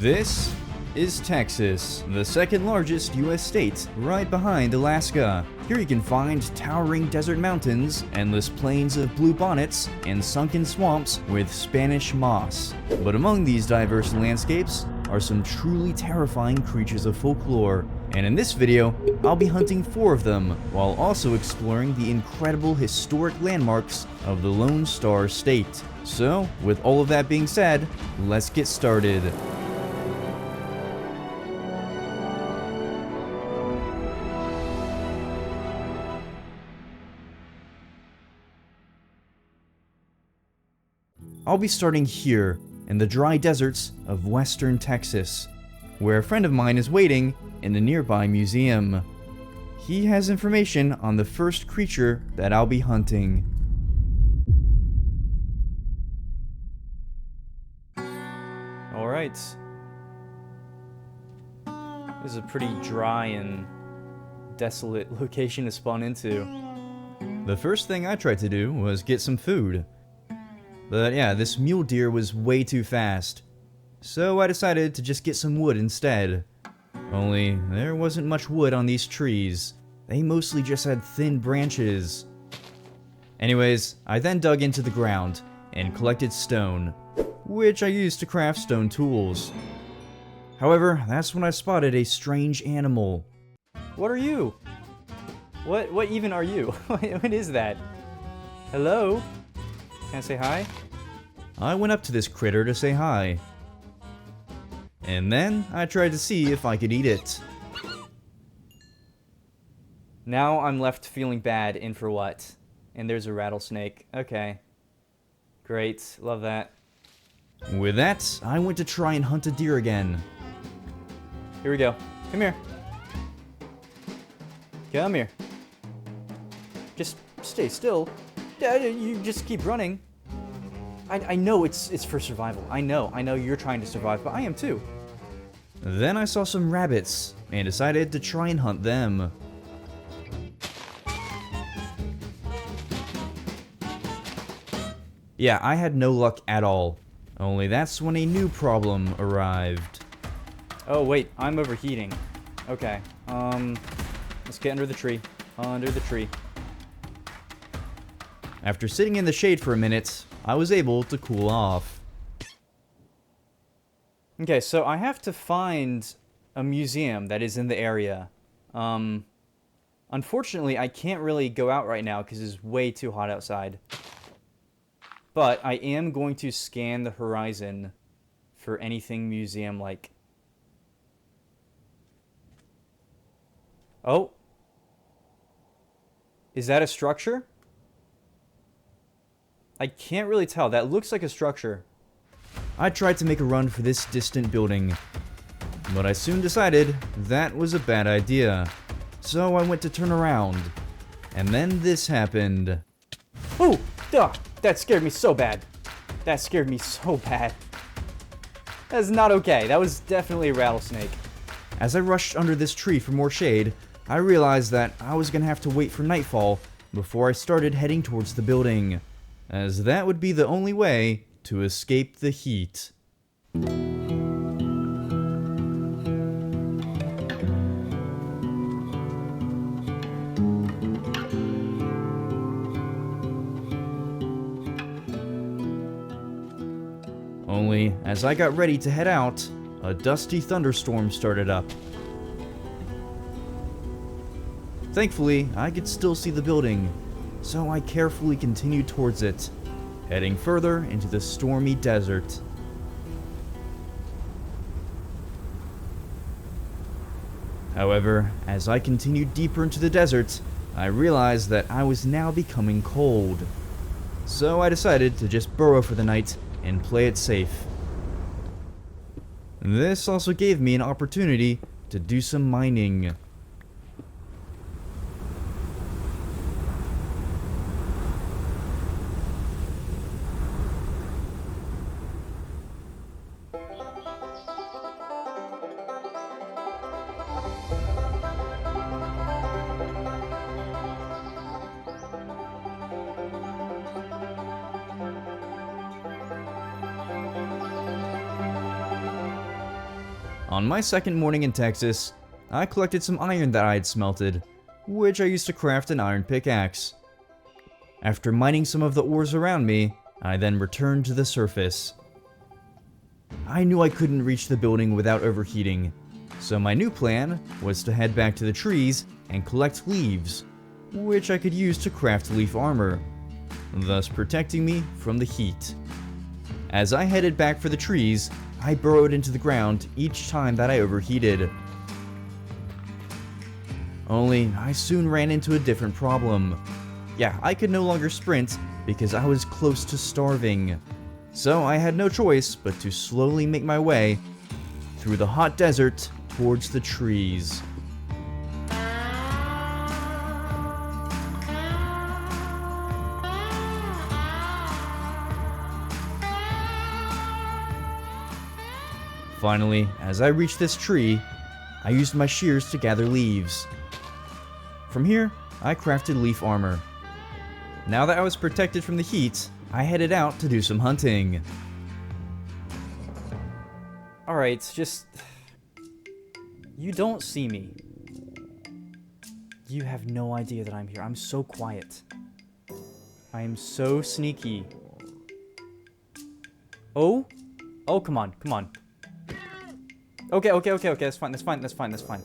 This is Texas, the second largest U.S. state, right behind Alaska. Here you can find towering desert mountains, endless plains of bluebonnets, and sunken swamps with Spanish moss. But among these diverse landscapes are some truly terrifying creatures of folklore. And in this video, I'll be hunting 4 of them, while also exploring the incredible historic landmarks of the Lone Star State. So, with all of that being said, let's get started. I'll be starting here, in the dry deserts of western Texas, where a friend of mine is waiting in a nearby museum. He has information on the first creature that I'll be hunting. Alright. This is a pretty dry and desolate location to spawn into. The first thing I tried to do was get some food. But yeah, this mule deer was way too fast, so I decided to just get some wood instead. Only, there wasn't much wood on these trees. They mostly just had thin branches. Anyways, I then dug into the ground and collected stone, which I used to craft stone tools. However, that's when I spotted a strange animal. What are you? What even are you? What is that? Hello? Can I say hi? I went up to this critter to say hi. And then I tried to see if I could eat it. Now I'm left feeling bad, and for what? And there's a rattlesnake. Okay. Great. Love that. With that, I went to try and hunt a deer again. Here we go. Come here. Come here. Just stay still. You just keep running. I know it's for survival. I know you're trying to survive, but I am too. Then I saw some rabbits and decided to try and hunt them. Yeah, I had no luck at all. Only that's when a new problem arrived. Oh wait, I'm overheating. Okay, let's get under the tree. Under the tree. After sitting in the shade for a minute, I was able to cool off. Okay, so I have to find a museum that is in the area. Unfortunately, I can't really go out right now because it's way too hot outside. But I am going to scan the horizon for anything museum-like. Oh. Is that a structure? I can't really tell. That looks like a structure. I tried to make a run for this distant building, but I soon decided that was a bad idea. So I went to turn around, and then this happened. Oh! Duh! That scared me so bad. That scared me so bad. That's not okay. That was definitely a rattlesnake. As I rushed under this tree for more shade, I realized that I was gonna have to wait for nightfall before I started heading towards the building, as that would be the only way to escape the heat. Only, as I got ready to head out, a dusty thunderstorm started up. Thankfully, I could still see the building, so I carefully continued towards it, heading further into the stormy desert. However, as I continued deeper into the desert, I realized that I was now becoming cold. So I decided to just burrow for the night and play it safe. This also gave me an opportunity to do some mining. On my second morning in Texas, I collected some iron that I had smelted, which I used to craft an iron pickaxe. After mining some of the ores around me, I then returned to the surface. I knew I couldn't reach the building without overheating, so my new plan was to head back to the trees and collect leaves, which I could use to craft leaf armor, thus protecting me from the heat. As I headed back for the trees, I burrowed into the ground each time that I overheated. Only, I soon ran into a different problem. Yeah, I could no longer sprint because I was close to starving. So I had no choice but to slowly make my way through the hot desert towards the trees. Finally, as I reached this tree, I used my shears to gather leaves. From here, I crafted leaf armor. Now that I was protected from the heat, I headed out to do some hunting. Alright, just... You don't see me. You have no idea that I'm here. I'm so quiet. I am so sneaky. Oh? Oh, come on, come on. Okay, that's fine.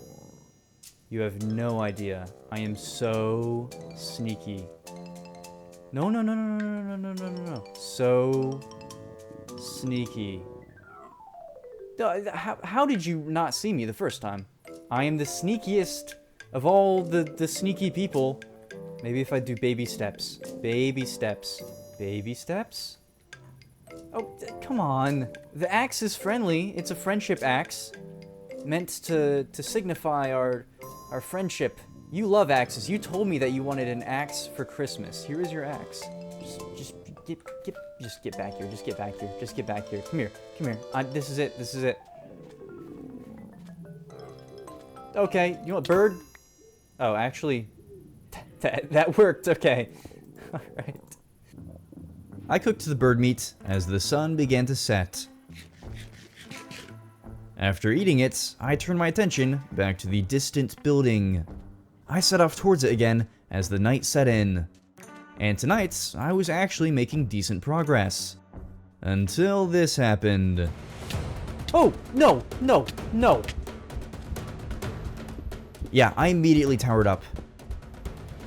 You have no idea. I am so sneaky. No. So sneaky. How did you not see me the first time? I am the sneakiest of all the sneaky people. Maybe if I do baby steps. Baby steps. Baby steps? Oh, come on. The axe is friendly. It's a friendship axe. Meant to signify our friendship. You love axes. You told me that you wanted an axe for Christmas. Here is your axe. Just get back here. Just get back here. Just get back here. Come here. This is it. Okay, you want bird? Oh, actually, that worked. Okay. All right. I cooked the bird meat as the sun began to set. After eating it, I turned my attention back to the distant building. I set off towards it again as the night set in. And tonight, I was actually making decent progress. Until this happened. Oh, no. Yeah, I immediately towered up.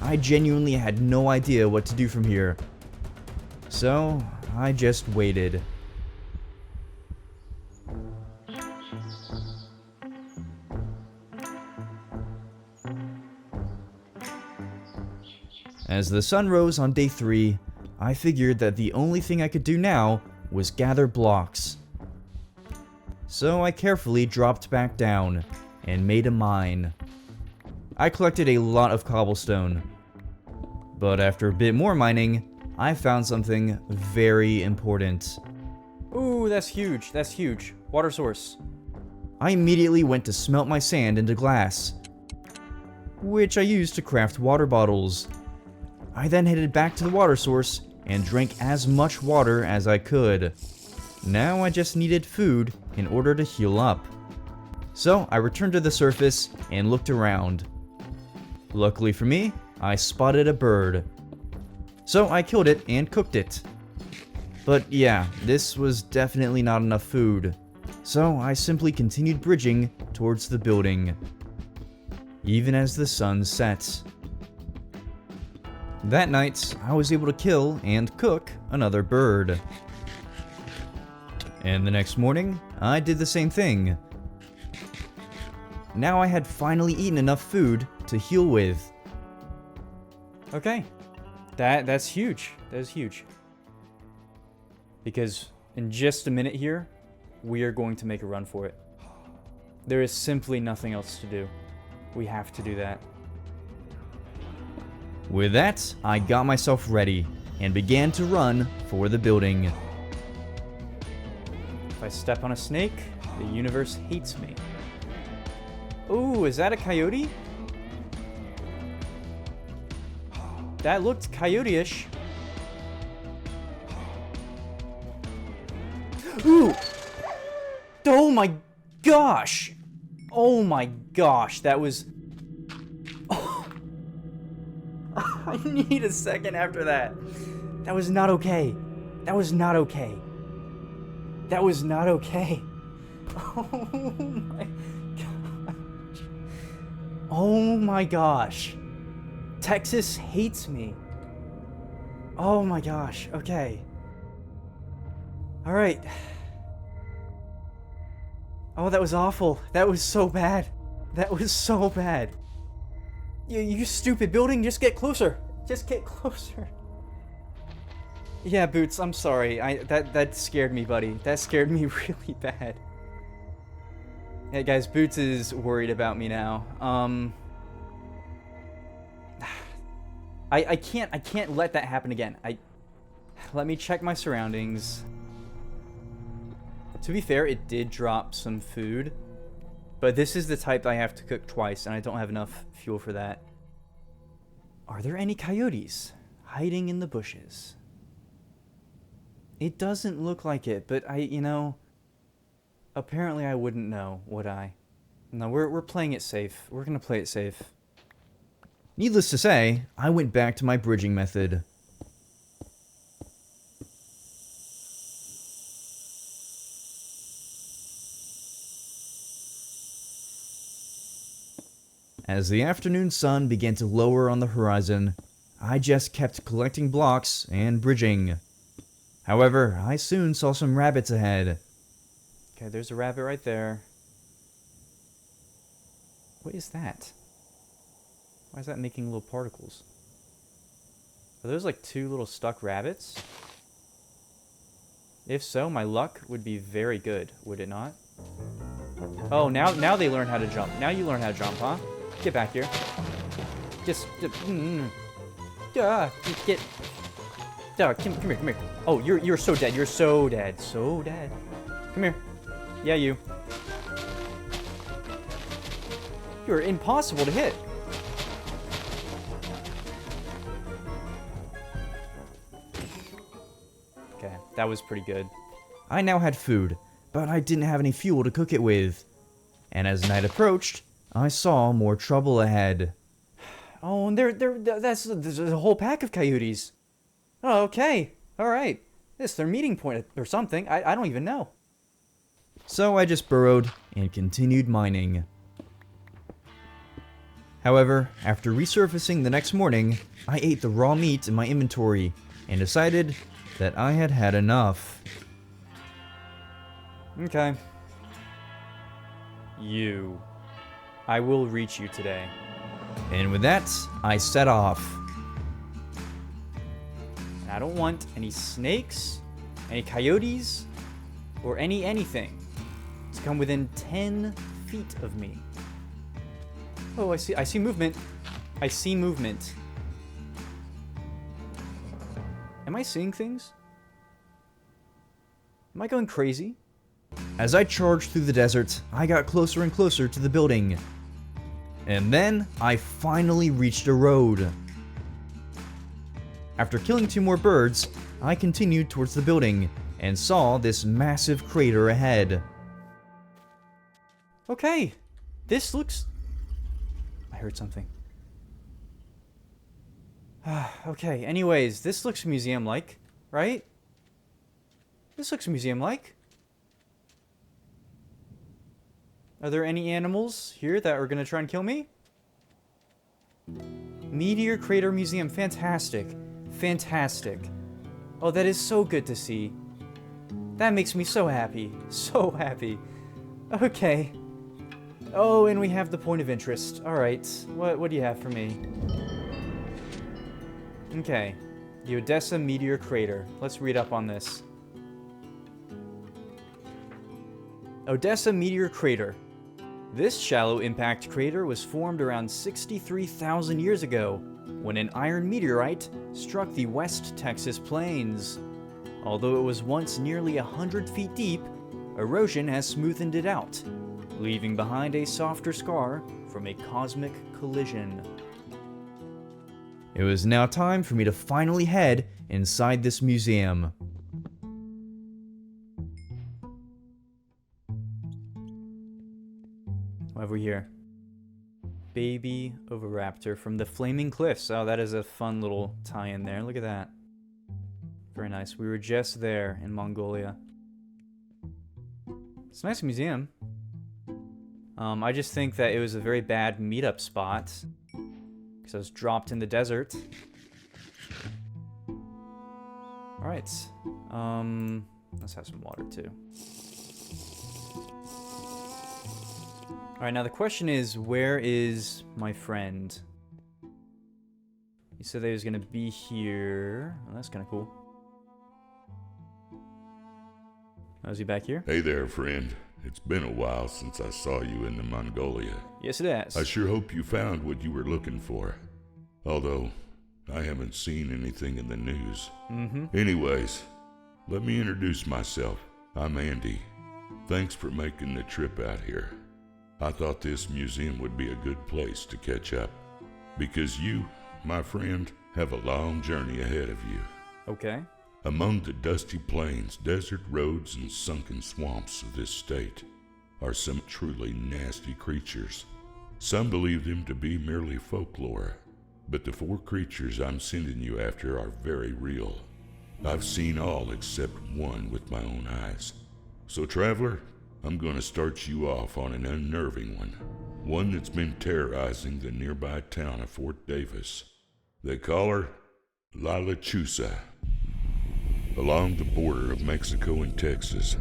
I genuinely had no idea what to do from here. So, I just waited. As the sun rose on day 3, I figured that the only thing I could do now was gather blocks. So I carefully dropped back down and made a mine. I collected a lot of cobblestone, but after a bit more mining, I found something very important. Ooh, that's huge. Water source. I immediately went to smelt my sand into glass, which I used to craft water bottles. I then headed back to the water source and drank as much water as I could. Now I just needed food in order to heal up. So I returned to the surface and looked around. Luckily for me, I spotted a bird. So I killed it and cooked it. But yeah, this was definitely not enough food. So I simply continued bridging towards the building, even as the sun set. That night, I was able to kill and cook another bird. And the next morning, I did the same thing. Now I had finally eaten enough food to heal with. Okay, that's huge. That is huge. Because in just a minute here, we are going to make a run for it. There is simply nothing else to do. We have to do that. With that, I got myself ready and began to run for the building. If I step on a snake, the universe hates me. Ooh, is that a coyote? That looked coyote-ish. Ooh! Oh my gosh! Oh my gosh, that was... I need a second after that. That was not okay. That was not okay. That was not okay. Oh my gosh. Oh my gosh. Texas hates me. Oh my gosh. Okay. Alright. Oh, that was awful. That was so bad. That was so bad. You stupid building, just get closer. Just get closer. Yeah, Boots, I'm sorry. That scared me, buddy. That scared me really bad. Yeah, guys, Boots is worried about me now. I can't let that happen again. Let me check my surroundings. To be fair, it did drop some food. But this is the type I have to cook twice, and I don't have enough fuel for that. Are there any coyotes hiding in the bushes? It doesn't look like it, but apparently I wouldn't know, would I? No, we're playing it safe. We're gonna play it safe. Needless to say, I went back to my bridging method. As the afternoon sun began to lower on the horizon, I just kept collecting blocks and bridging. However, I soon saw some rabbits ahead. Okay, there's a rabbit right there. What is that? Why is that making little particles? Are those like two little stuck rabbits? If so, my luck would be very good, would it not? Oh, now they learn how to jump. Now you learn how to jump, huh? Get back here. Get. Come here. Oh, you're so dead. You're so dead. So dead. Come here. Yeah, you. You're impossible to hit. Okay, that was pretty good. I now had food, but I didn't have any fuel to cook it with. And as night approached, I saw more trouble ahead. Oh, and there's a whole pack of coyotes. Oh, okay. Alright. This is their meeting point or something. I don't even know. So I just burrowed and continued mining. However, after resurfacing the next morning, I ate the raw meat in my inventory and decided that I had had enough. Okay. I will reach you today. And with that, I set off. I don't want any snakes, any coyotes, or anything to come within 10 feet of me. Oh, I see movement. I see movement. Am I seeing things? Am I going crazy? As I charged through the desert, I got closer and closer to the building. And then, I finally reached a road. After killing 2 more birds, I continued towards the building and saw this massive crater ahead. Okay, this looks... I heard something. Okay, anyways, this looks museum-like, right? This looks museum-like. Are there any animals here that are going to try and kill me? Meteor Crater Museum. Fantastic. Fantastic. Oh, that is so good to see. That makes me so happy. So happy. Okay. Oh, and we have the point of interest. Alright. What do you have for me? Okay. The Odessa Meteor Crater. Let's read up on this. Odessa Meteor Crater. This shallow impact crater was formed around 63,000 years ago, when an iron meteorite struck the West Texas plains. Although it was once nearly 100 feet deep, erosion has smoothened it out, leaving behind a softer scar from a cosmic collision. It was now time for me to finally head inside this museum. What have we here? Baby oviraptor from the Flaming Cliffs. Oh, that is a fun little tie-in there. Look at that. Very nice. We were just there in Mongolia. It's a nice museum. I just think that it was a very bad meetup spot because I was dropped in the desert. Alright. Let's have some water too. Alright, now the question is, where is my friend? He said that he was gonna be here. Oh, that's kinda cool. Oh, is he back here? Hey there, friend. It's been a while since I saw you in the Mongolia. Yes, it has. I sure hope you found what you were looking for. Although, I haven't seen anything in the news. Anyways, let me introduce myself. I'm Andy. Thanks for making the trip out here. I thought this museum would be a good place to catch up. Because you, my friend, have a long journey ahead of you. Okay. Among the dusty plains, desert roads, and sunken swamps of this state are some truly nasty creatures. Some believe them to be merely folklore, but the 4 creatures I'm sending you after are very real. I've seen all except one with my own eyes. So, traveler, I'm going to start you off on an unnerving one that's been terrorizing the nearby town of Fort Davis. They call her Lechuza. Along the border of Mexico and Texas,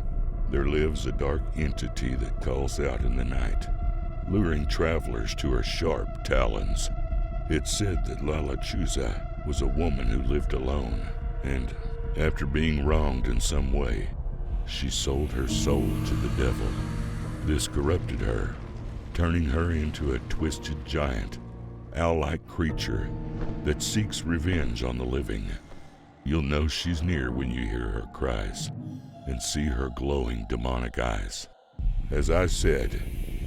there lives a dark entity that calls out in the night, luring travelers to her sharp talons. It's said that Lechuza was a woman who lived alone, and after being wronged in some way, she sold her soul to the devil. This corrupted her, turning her into a twisted giant, owl-like creature that seeks revenge on the living. You'll know she's near when you hear her cries and see her glowing demonic eyes. As I said,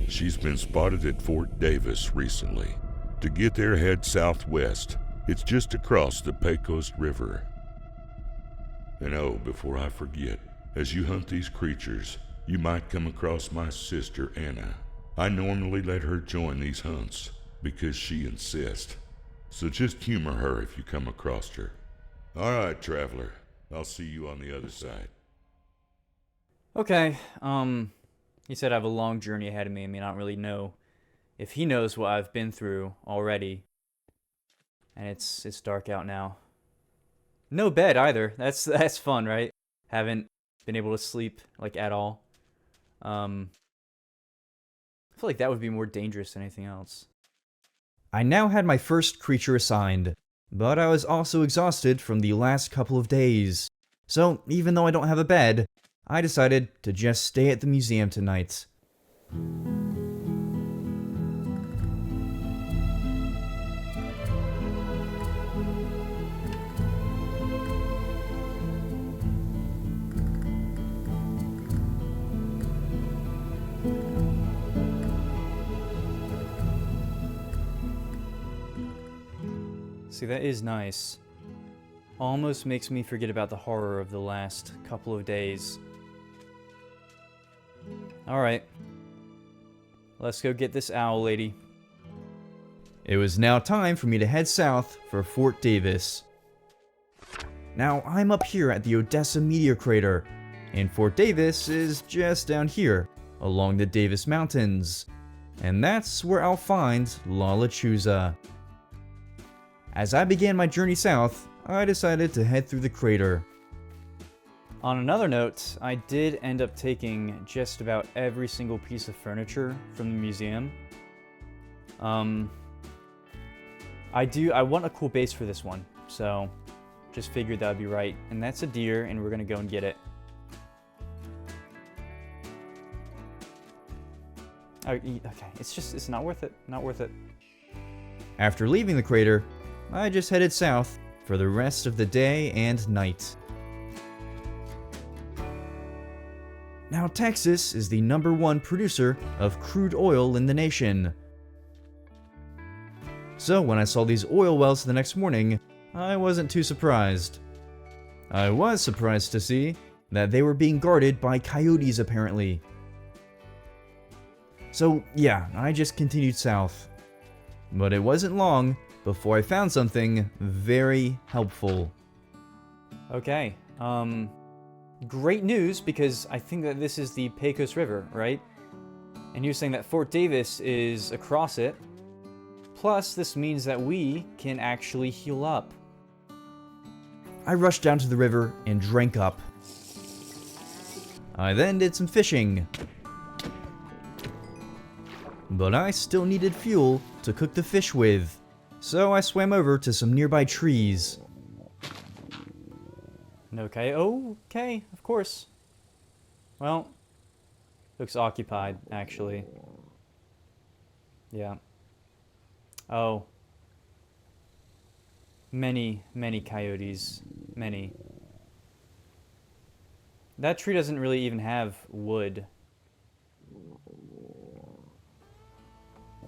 she's been spotted at Fort Davis recently. To get there, head southwest. It's just across the Pecos River. And oh, before I forget, as you hunt these creatures, you might come across my sister Anna. I normally let her join these hunts because she insists. So just humor her if you come across her. All right, traveler. I'll see you on the other side. Okay, he said I have a long journey ahead of me. I mean, I don't really know if he knows what I've been through already. And it's dark out now. No bed either. That's fun, right? Haven't been able to sleep, like, at all. I feel like that would be more dangerous than anything else. I now had my first creature assigned, but I was also exhausted from the last couple of days. So, even though I don't have a bed, I decided to just stay at the museum tonight. See, that is nice. Almost makes me forget about the horror of the last couple of days. Alright. Let's go get this owl lady. It was now time for me to head south for Fort Davis. Now, I'm up here at the Odessa meteor crater, and Fort Davis is just down here, along the Davis Mountains. And that's where I'll find Lechuza. As I began my journey south, I decided to head through the crater. On another note, I did end up taking just about every single piece of furniture from the museum. I want a cool base for this one, so just figured that would be right. And that's a deer, and we're gonna go and get it. Okay, it's not worth it, not worth it. After leaving the crater, I just headed south for the rest of the day and night. Now, Texas is the #1 producer of crude oil in the nation. So when I saw these oil wells the next morning, I wasn't too surprised. I was surprised to see that they were being guarded by coyotes apparently. So yeah, I just continued south. But it wasn't long before I found something very helpful. Okay, great news, because I think that this is the Pecos River, right? And you're saying that Fort Davis is across it. Plus, this means that we can actually heal up. I rushed down to the river and drank up. I then did some fishing. But I still needed fuel to cook the fish with, so I swam over to some nearby trees. Okay, of course. Well, looks occupied, actually. Yeah. Oh. Many coyotes. Many. That tree doesn't really even have wood.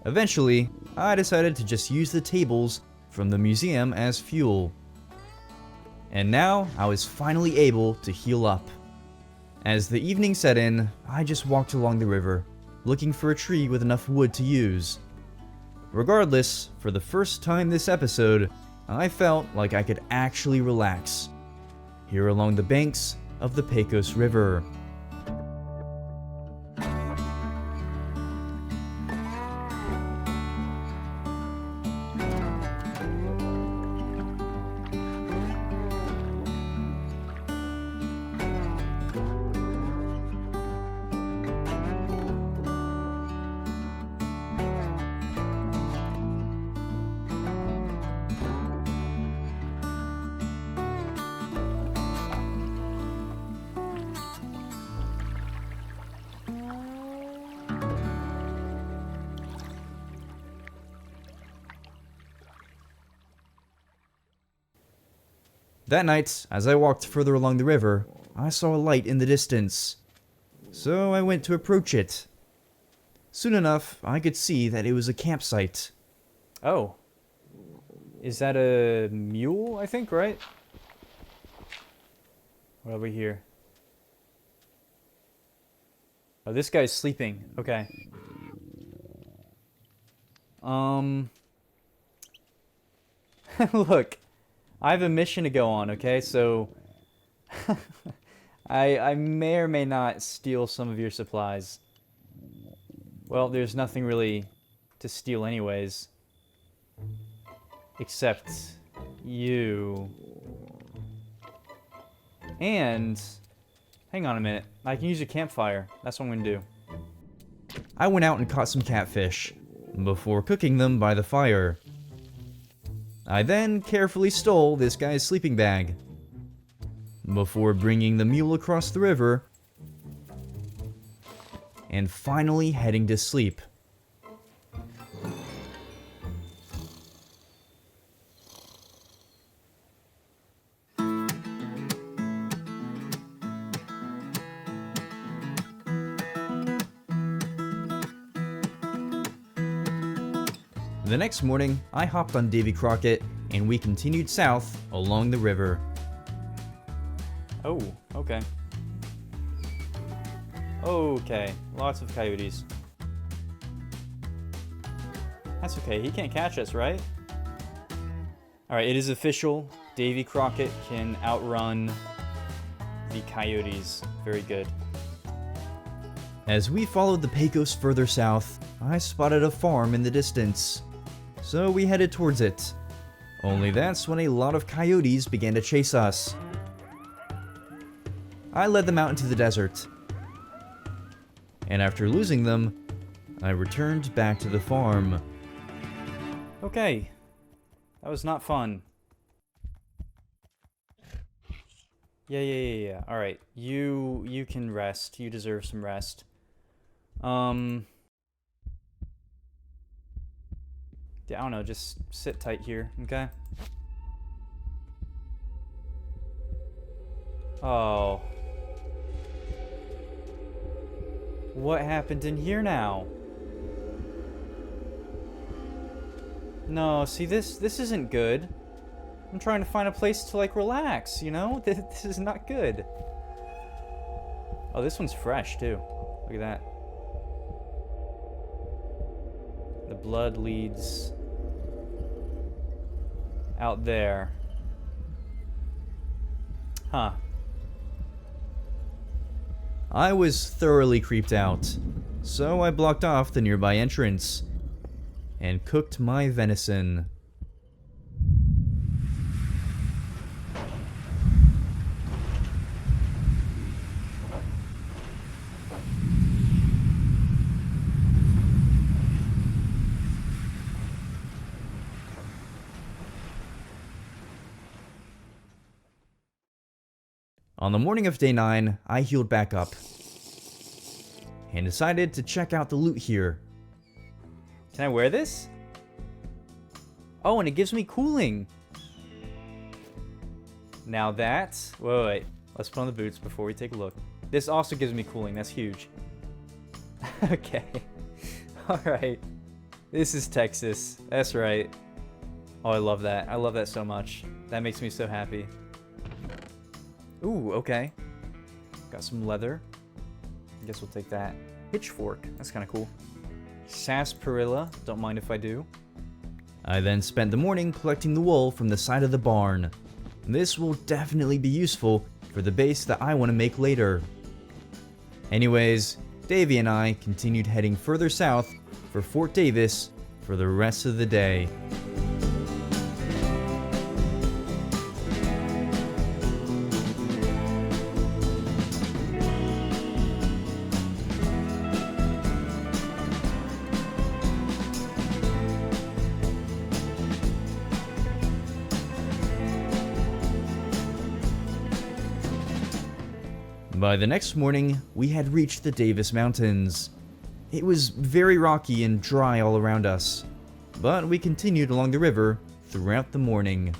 Eventually, I decided to just use the tables from the museum as fuel. And now, I was finally able to heal up. As the evening set in, I just walked along the river, looking for a tree with enough wood to use. Regardless, for the first time this episode, I felt like I could actually relax, here along the banks of the Pecos River. That night, as I walked further along the river, I saw a light in the distance. So I went to approach it. Soon enough, I could see that it was a campsite. Oh. Is that a mule, I think, right? What over here? Oh, this guy's sleeping. Okay. Look. I have a mission to go on, okay? So, I may or may not steal some of your supplies. Well, there's nothing really to steal anyways. Except you. And, hang on a minute. I can use a campfire. That's what I'm gonna do. I went out and caught some catfish, before cooking them by the fire. I then carefully stole this guy's sleeping bag, before bringing the mule across the river, and finally heading to sleep. The next morning, I hopped on Davy Crockett, and we continued south along the river. Oh, okay. Okay, lots of coyotes. That's okay, he can't catch us, right? Alright, it is official. Davy Crockett can outrun the coyotes. Very good. As we followed the Pecos further south, I spotted a farm in the distance. So we headed towards it. Only that's when a lot of coyotes began to chase us. I led them out into the desert. And after losing them, I returned back to the farm. Okay. That was not fun. Yeah. Alright. You can rest. You deserve some rest. Yeah, I don't know, just sit tight here, okay? Oh. What happened in here now? No, see, this isn't good. I'm trying to find a place to, like, relax, you know? This is not good. Oh, this one's fresh, too. Look at that. The blood leads out there. Huh. I was thoroughly creeped out, so I blocked off the nearby entrance and cooked my venison. On the morning of day 9, I healed back up and decided to check out the loot here. Can I wear this? Oh, and it gives me cooling. Now that's... Wait. Let's put on the boots before we take a look. This also gives me cooling. That's huge. Okay. Alright. This is Texas. That's right. Oh, I love that. I love that so much. That makes me so happy. Ooh, okay. Got some leather. I guess we'll take that. Pitchfork. That's kind of cool. Sarsaparilla. Don't mind if I do. I then spent the morning collecting the wool from the side of the barn. This will definitely be useful for the base that I want to make later. Anyways, Davey and I continued heading further south for Fort Davis for the rest of the day. By the next morning, we had reached the Davis Mountains. It was very rocky and dry all around us, but we continued along the river throughout the morning.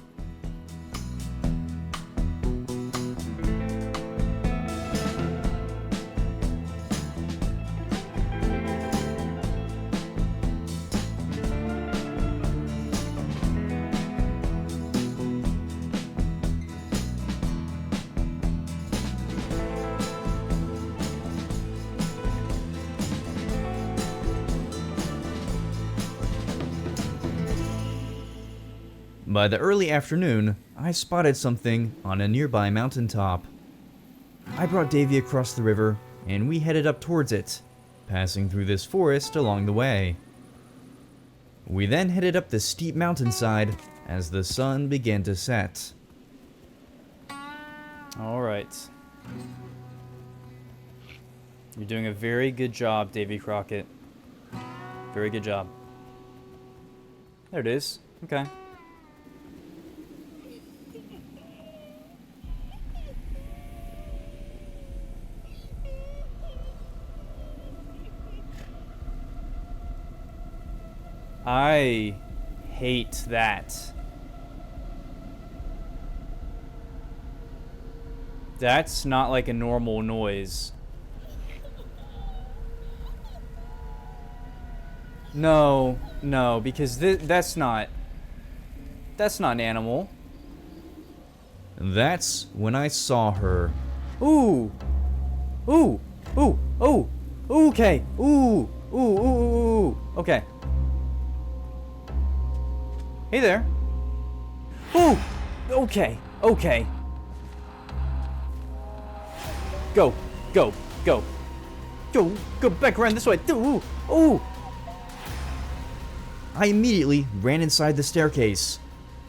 By the early afternoon, I spotted something on a nearby mountaintop. I brought Davy across the river, and we headed up towards it, passing through this forest along the way. We then headed up the steep mountainside as the sun began to set. Alright. You're doing a very good job, Davy Crockett. Very good job. There it is. Okay. I hate that. That's not like a normal noise. No, because that's not an animal. That's when I saw her. Ooh, okay, ooh, okay. Hey there. Ooh, okay. Go, back around this way. Ooh. I immediately ran inside the staircase.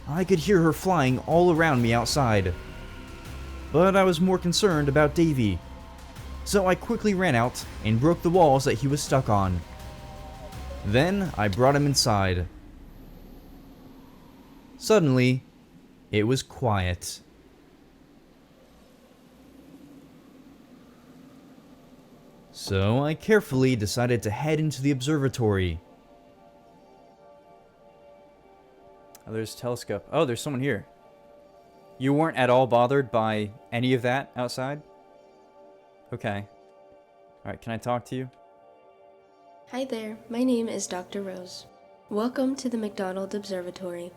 I could hear her flying all around me outside. But I was more concerned about Davy. So I quickly ran out and broke the walls that he was stuck on. Then I brought him inside. Suddenly, it was quiet. So I carefully decided to head into the observatory. Oh, there's a telescope. Oh, there's someone here. You weren't at all bothered by any of that outside? Okay. Alright, can I talk to you? Hi there, my name is Dr. Rose. Welcome to the McDonald Observatory.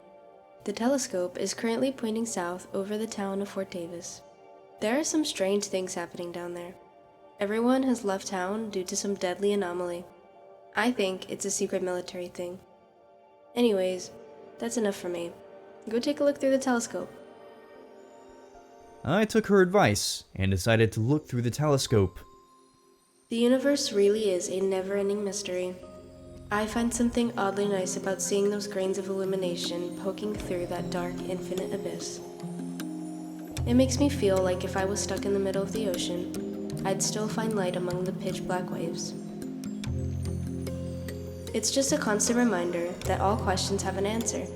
The telescope is currently pointing south over the town of Fort Davis. There are some strange things happening down there. Everyone has left town due to some deadly anomaly. I think it's a secret military thing. Anyways, that's enough for me. Go take a look through the telescope. I took her advice and decided to look through the telescope. The universe really is a never-ending mystery. I find something oddly nice about seeing those grains of illumination poking through that dark, infinite abyss. It makes me feel like if I was stuck in the middle of the ocean, I'd still find light among the pitch-black waves. It's just a constant reminder that all questions have an answer,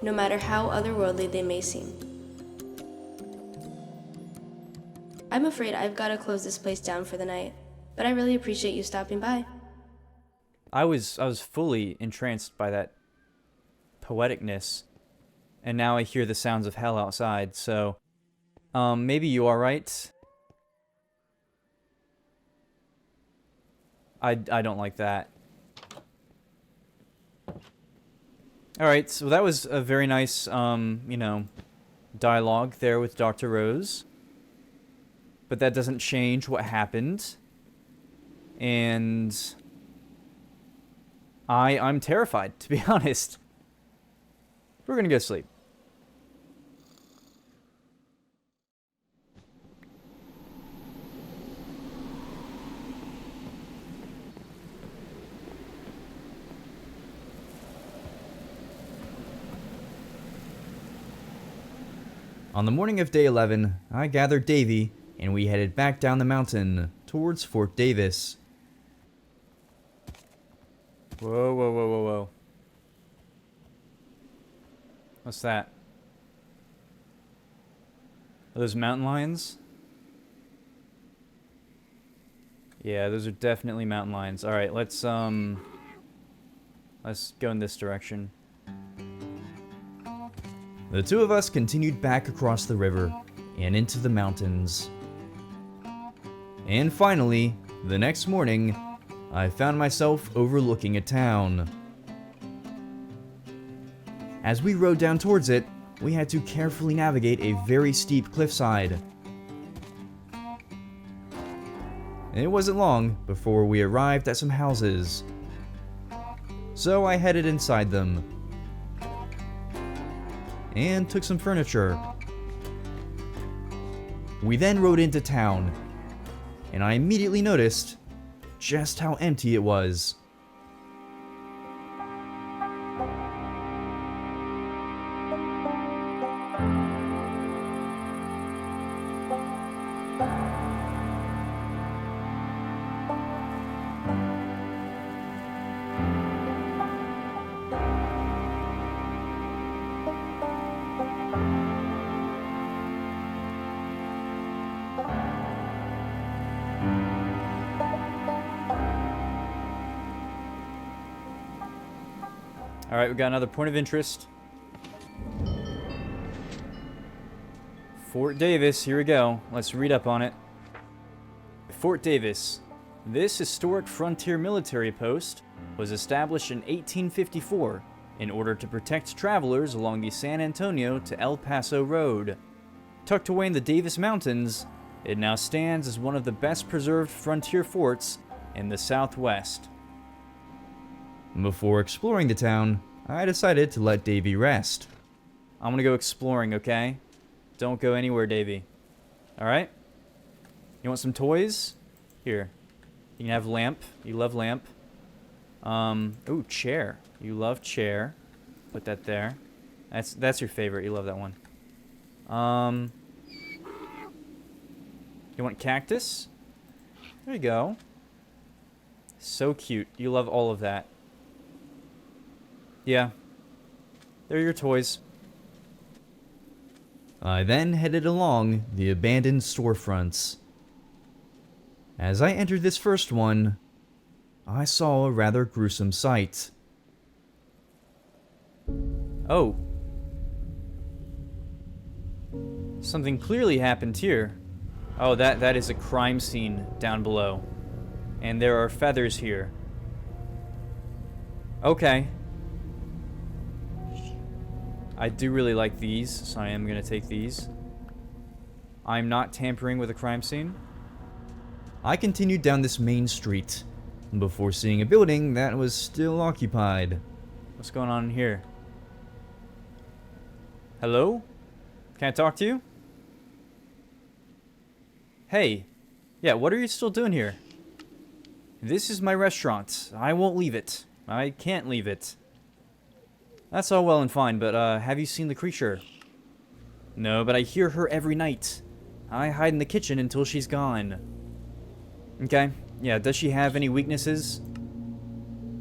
no matter how otherworldly they may seem. I'm afraid I've got to close this place down for the night, but I really appreciate you stopping by. I was fully entranced by that poeticness, and now I hear the sounds of hell outside, so maybe you are right. I don't like that. Alright, so that was a very nice, dialogue there with Dr. Rose. But that doesn't change what happened. And I'm terrified, to be honest. We're gonna go sleep. On the morning of day 11, I gathered Davy, and we headed back down the mountain towards Fort Davis. Whoa, whoa, whoa, whoa, whoa. What's that? Are those mountain lions? Yeah, those are definitely mountain lions. Alright, let's go in this direction. The two of us continued back across the river and into the mountains. And finally, the next morning, I found myself overlooking a town. As we rode down towards it, we had to carefully navigate a very steep cliffside. It wasn't long before we arrived at some houses, so I headed inside them and took some furniture. We then rode into town, and I immediately noticed just how empty it was. Alright, we got another point of interest. Fort Davis, here we go. Let's read up on it. Fort Davis. This historic frontier military post was established in 1854 in order to protect travelers along the San Antonio to El Paso Road. Tucked away in the Davis Mountains, it now stands as one of the best preserved frontier forts in the Southwest. Before exploring the town, I decided to let Davy rest. I'm gonna go exploring, okay? Don't go anywhere, Davy. Alright? You want some toys? Here. You can have lamp. You love lamp. Ooh, chair. You love chair. Put that there. That's your favorite. You love that one. You want cactus? There you go. So cute. You love all of that. Yeah. They're your toys. I then headed along the abandoned storefronts. As I entered this first one, I saw a rather gruesome sight. Oh. Something clearly happened here. Oh, that is a crime scene down below. And there are feathers here. Okay. I do really like these, so I am going to take these. I'm not tampering with a crime scene. I continued down this main street, before seeing a building that was still occupied. What's going on in here? Hello? Can I talk to you? Hey. Yeah, what are you still doing here? This is my restaurant. I won't leave it. I can't leave it. That's all well and fine, but have you seen the creature? No, but I hear her every night. I hide in the kitchen until she's gone. Okay. Yeah, does she have any weaknesses?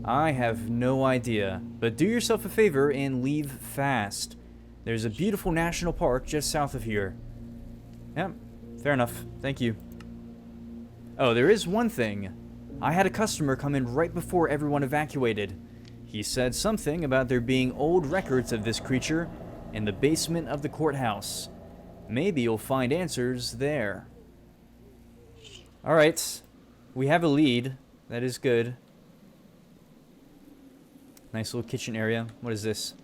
I have no idea. But do yourself a favor and leave fast. There's a beautiful national park just south of here. Yep, fair enough. Thank you. Oh, there is one thing. I had a customer come in right before everyone evacuated. He said something about there being old records of this creature in the basement of the courthouse. Maybe you'll find answers there. Alright. We have a lead. That is good. Nice little kitchen area. What is this?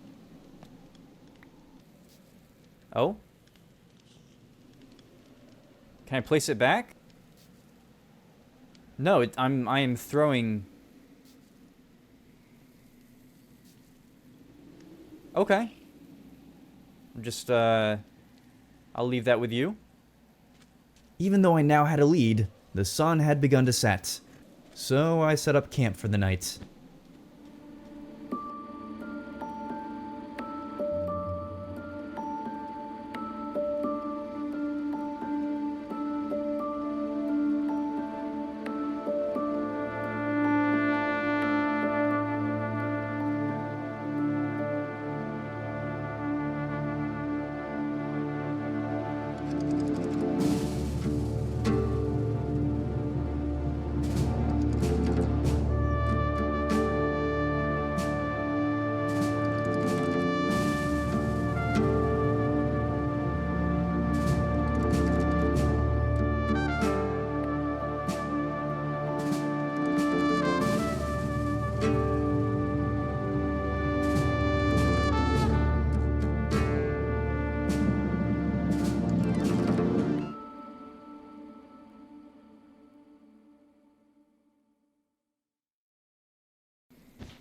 Oh? Can I place it back? No, I am throwing... Okay. I'm just, I'll leave that with you. Even though I now had a lead, the sun had begun to set, so I set up camp for the night.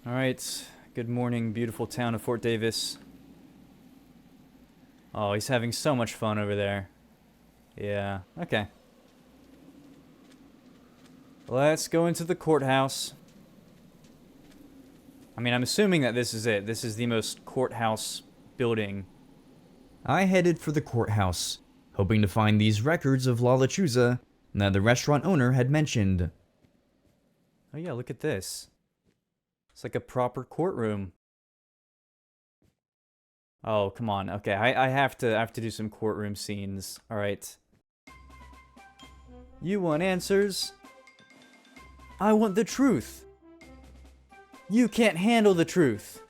Alright, good morning, beautiful town of Fort Davis. Oh, he's having so much fun over there. Yeah, okay. Let's go into the courthouse. I mean, I'm assuming that this is it. This is the most courthouse building. I headed for the courthouse, hoping to find these records of Lechuza that the restaurant owner had mentioned. Oh yeah, look at this. It's like a proper courtroom. Oh, come on. Okay, I have to do some courtroom scenes. All right. You want answers? I want the truth. You can't handle the truth.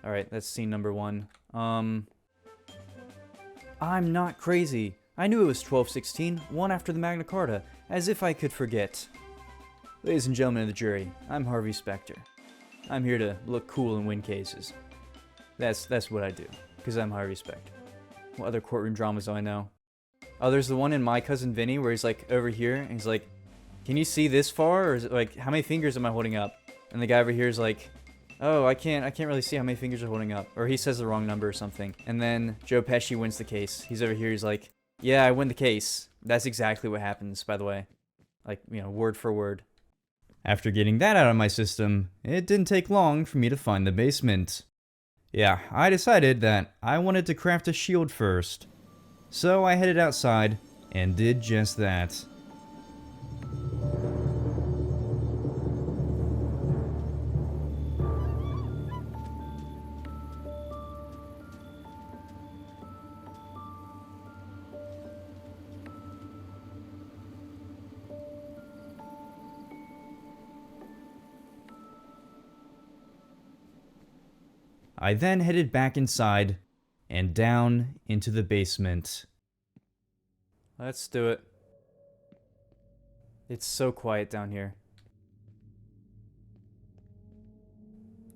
All right, that's scene number 1. I'm not crazy. I knew it was 1216, one after the Magna Carta, as if I could forget. Ladies and gentlemen of the jury, I'm Harvey Specter. I'm here to look cool and win cases. That's what I do, because I'm Harvey Specter. What other courtroom dramas do I know? Oh, there's the one in My Cousin Vinny where he's like over here, and he's like, can you see this far? Or is it like, how many fingers am I holding up? And the guy over here is like, oh, I can't really see how many fingers are holding up. Or he says the wrong number or something. And then Joe Pesci wins the case. He's over here, he's like, yeah, I win the case. That's exactly what happens, by the way. Like, you know, word for word. After getting that out of my system, it didn't take long for me to find the basement. Yeah, I decided that I wanted to craft a shield first. So I headed outside and did just that. I then headed back inside and down into the basement. Let's do it. It's so quiet down here.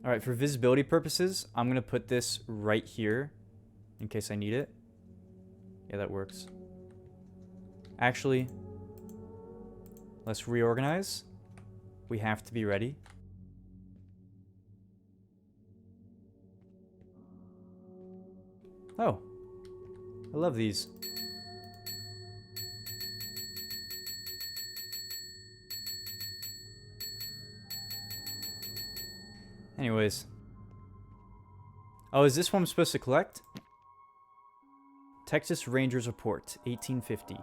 Alright, for visibility purposes, I'm going to put this right here in case I need it. Yeah, that works. Actually, let's reorganize. We have to be ready. Oh. I love these. Anyways. Oh, is this one I'm supposed to collect? Texas Rangers Report, 1850.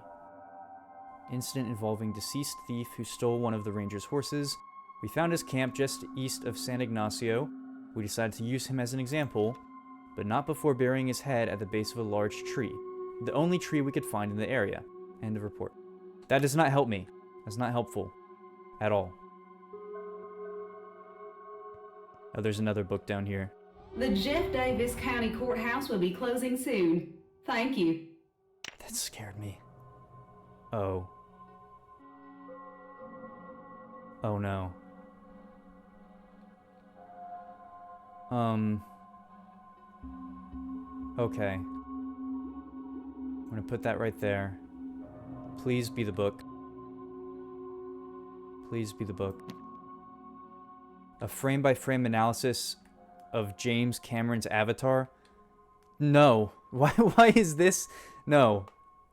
Incident involving deceased thief who stole one of the Rangers' horses. We found his camp just east of San Ignacio. We decided to use him as an example, but not before burying his head at the base of a large tree. The only tree we could find in the area. End of report. That does not help me. That's not helpful. At all. Oh, there's another book down here. The Jeff Davis County Courthouse will be closing soon. Thank you. That scared me. Oh. Oh no. Okay. I'm gonna put that right there. Please be the book. Please be the book. A frame-by-frame analysis of James Cameron's Avatar? No. Why is this? No.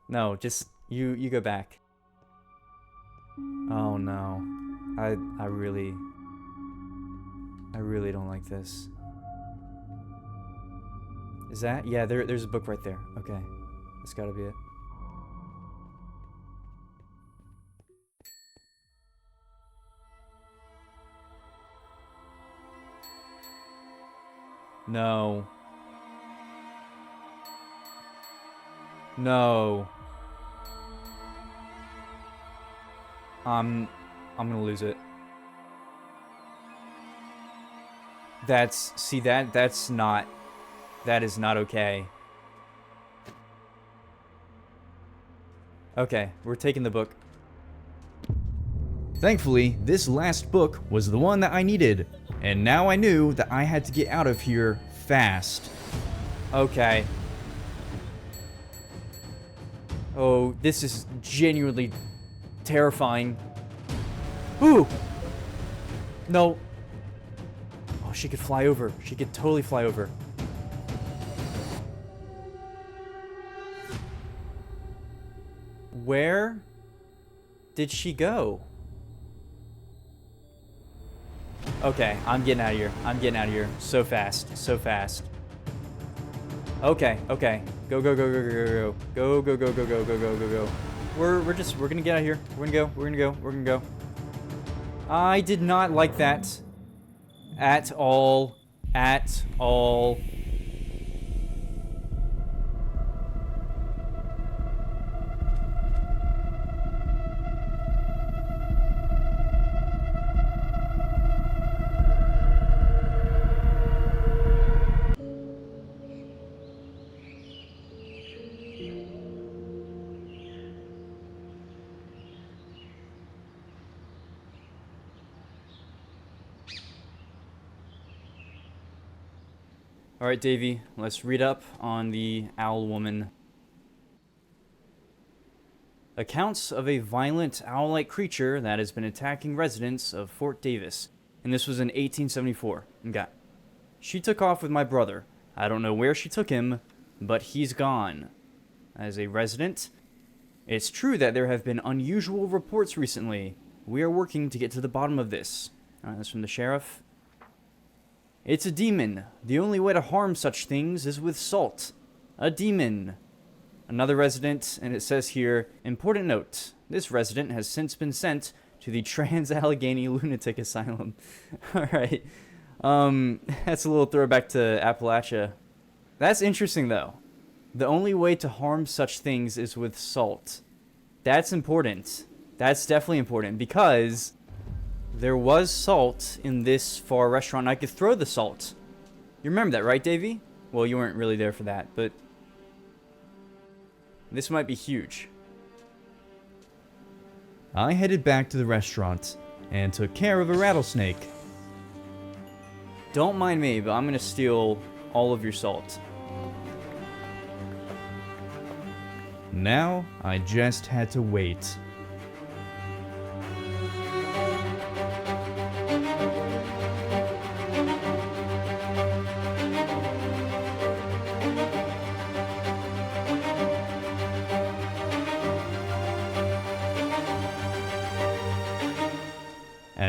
No, just you go back. Oh no. I really don't like this. Is that? Yeah, there's a book right there. Okay. That's gotta be it. No. No. I'm gonna lose it. That is not okay. Okay, we're taking the book. Thankfully, this last book was the one that I needed, and now I knew that I had to get out of here fast. Okay. Oh, this is genuinely terrifying. Ooh! No. Oh, she could fly over. She could totally fly over. Where did she go? Okay, I'm getting out of here. I'm getting out of here. So fast. So fast. Okay, okay. Go, go, go, go, go, go, go. Go, go, go, go, go, go, go, go, go. We're gonna get out of here. We're gonna go. We're gonna go. We're gonna go. I did not like that. At all. At all. Alright, Davey, let's read up on the owl woman. Accounts of a violent owl-like creature that has been attacking residents of Fort Davis. And this was in 1874. Okay. She took off with my brother. I don't know where she took him, but he's gone. As a resident, it's true that there have been unusual reports recently. We are working to get to the bottom of this. That's from the sheriff. It's a demon. The only way to harm such things is with salt. A demon. Another resident, and it says here, important note, this resident has since been sent to the Trans-Allegheny Lunatic Asylum. Alright. That's a little throwback to Appalachia. That's interesting, though. The only way to harm such things is with salt. That's important. That's definitely important, because there was salt in this far restaurant. I could throw the salt. You remember that, right, Davey? Well, you weren't really there for that, but this might be huge. I headed back to the restaurant and took care of a rattlesnake. Don't mind me, but I'm gonna steal all of your salt. Now, I just had to wait.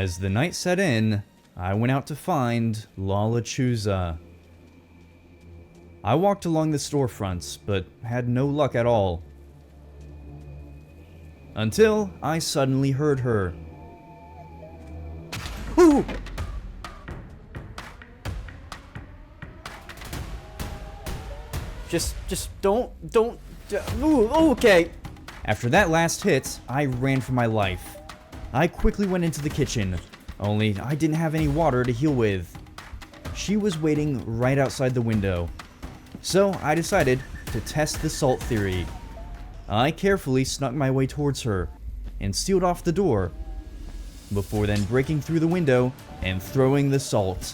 As the night set in, I went out to find Lechuza. I walked along the storefronts, but had no luck at all. Until I suddenly heard her. Ooh! Just don't, ooh, okay. After that last hit, I ran for my life. I quickly went into the kitchen, only I didn't have any water to heal with. She was waiting right outside the window. So I decided to test the salt theory. I carefully snuck my way towards her and sealed off the door, before then breaking through the window and throwing the salt.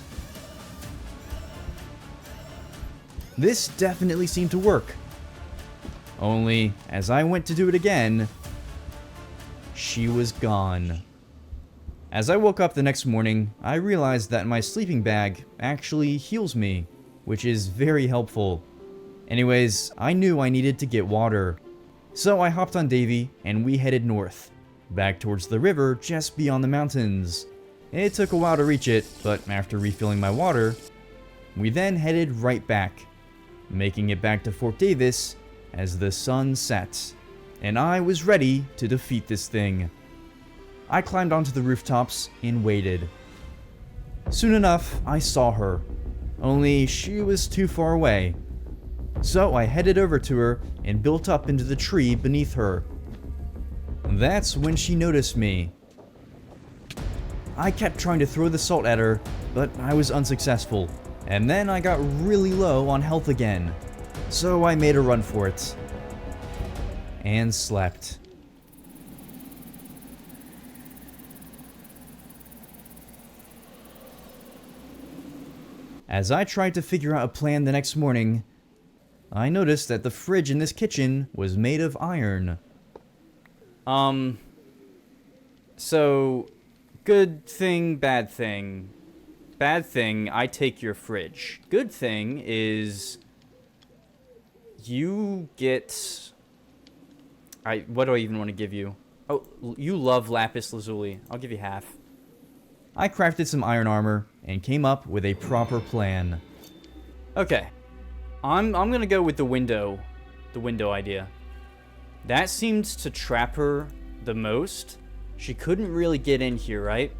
This definitely seemed to work. Only, as I went to do it again, she was gone. As I woke up the next morning, I realized that my sleeping bag actually heals me, which is very helpful. Anyways, I knew I needed to get water. So I hopped on Davy and we headed north, back towards the river just beyond the mountains. It took a while to reach it, but after refilling my water, we then headed right back, making it back to Fort Davis as the sun set, and I was ready to defeat this thing. I climbed onto the rooftops and waited. Soon enough, I saw her, only she was too far away. So I headed over to her and built up into the tree beneath her. That's when she noticed me. I kept trying to throw the salt at her, but I was unsuccessful. And then I got really low on health again. So I made a run for it. And slept. As I tried to figure out a plan the next morning, I noticed that the fridge in this kitchen was made of iron. So, good thing, bad thing. Bad thing, I take your fridge. Good thing is you get... what do I even want to give you? Oh, you love lapis lazuli. I'll give you half. I crafted some iron armor and came up with a proper plan. Okay. I'm gonna go with the window idea. That seemed to trap her the most. She couldn't really get in here, right?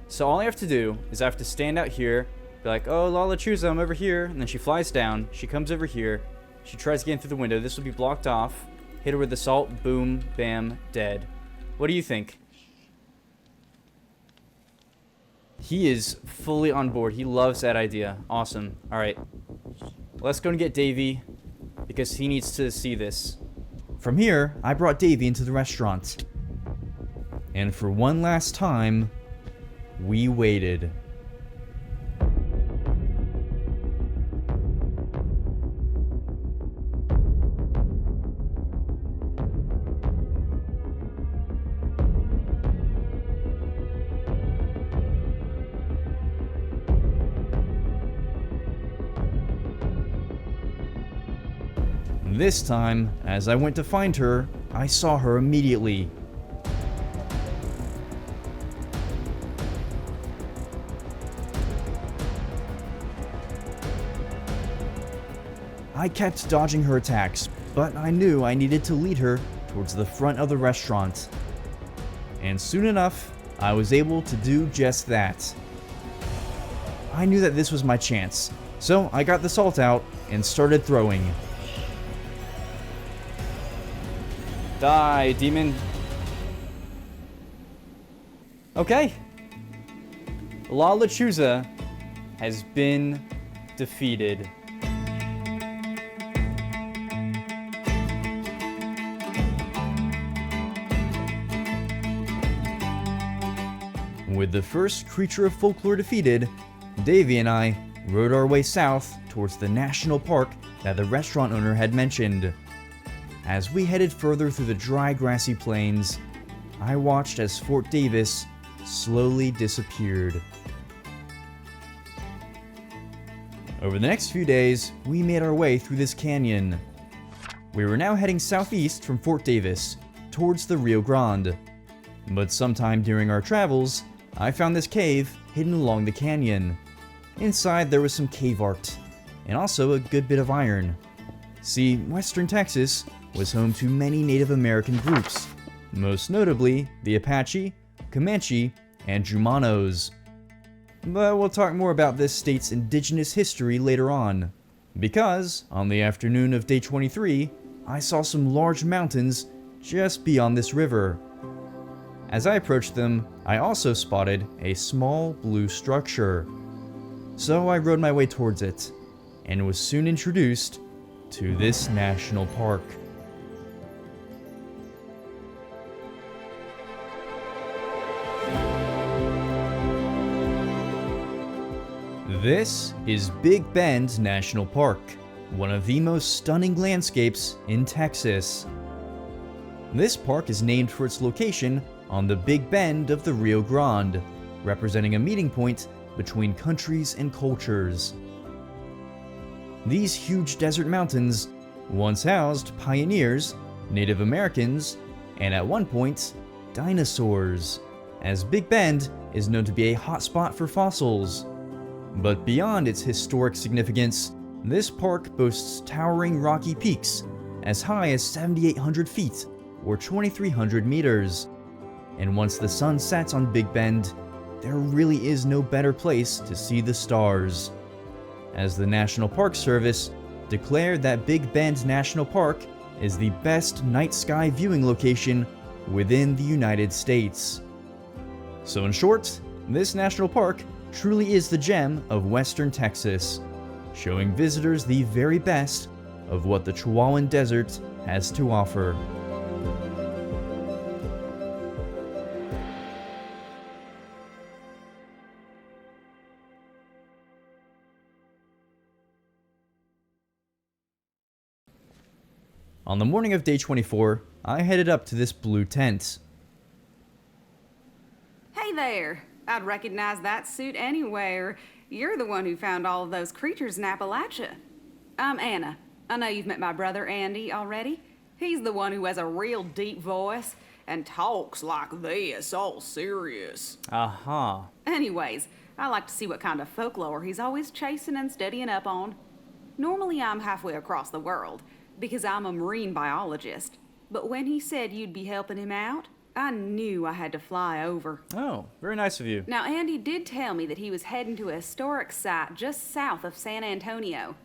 So all I have to do is I have to stand out here, be like, oh, Lechuza, I'm over here. And then she flies down. She comes over here. She tries to get in through the window. This will be blocked off. Hit her with the salt. Boom. Bam. Dead. What do you think? He is fully on board. He loves that idea. Awesome. All right. Let's go and get Davy, because he needs to see this. From here, I brought Davy into the restaurant. And for one last time, we waited. This time, as I went to find her, I saw her immediately. I kept dodging her attacks, but I knew I needed to lead her towards the front of the restaurant. And soon enough, I was able to do just that. I knew that this was my chance, so I got the salt out and started throwing. Die, demon. Okay. Lechuza has been defeated. With the first creature of folklore defeated, Davy and I rode our way south towards the national park that the restaurant owner had mentioned. As we headed further through the dry, grassy plains, I watched as Fort Davis slowly disappeared. Over the next few days, we made our way through this canyon. We were now heading southeast from Fort Davis, towards the Rio Grande. But sometime during our travels, I found this cave hidden along the canyon. Inside there was some cave art, and also a good bit of iron. See, Western Texas was home to many Native American groups, most notably the Apache, Comanche, and Jumanos. But we'll talk more about this state's indigenous history later on, because on the afternoon of day 23, I saw some large mountains just beyond this river. As I approached them, I also spotted a small blue structure. So I rode my way towards it, and was soon introduced to this national park. This is Big Bend National Park, one of the most stunning landscapes in Texas. This park is named for its location on the Big Bend of the Rio Grande, representing a meeting point between countries and cultures. These huge desert mountains once housed pioneers, Native Americans, and at one point, dinosaurs, as Big Bend is known to be a hotspot for fossils. But beyond its historic significance, this park boasts towering rocky peaks as high as 7,800 feet or 2,300 meters. And once the sun sets on Big Bend, there really is no better place to see the stars, as the National Park Service declared that Big Bend National Park is the best night sky viewing location within the United States. So in short, this national park truly is the gem of Western Texas, showing visitors the very best of what the Chihuahuan Desert has to offer. On the morning of day 24, I headed up to this blue tent. Hey there! I'd recognize that suit anywhere. You're the one who found all of those creatures in Appalachia. I'm Anna. I know you've met my brother Andy already. He's the one who has a real deep voice and talks like this, all serious. Aha. Anyways, I like to see what kind of folklore he's always chasing and studying up on. Normally I'm halfway across the world, because I'm a marine biologist. But when he said you'd be helping him out, I knew I had to fly over. Oh, very nice of you. Now, Andy did tell me that he was heading to a historic site just south of San Antonio.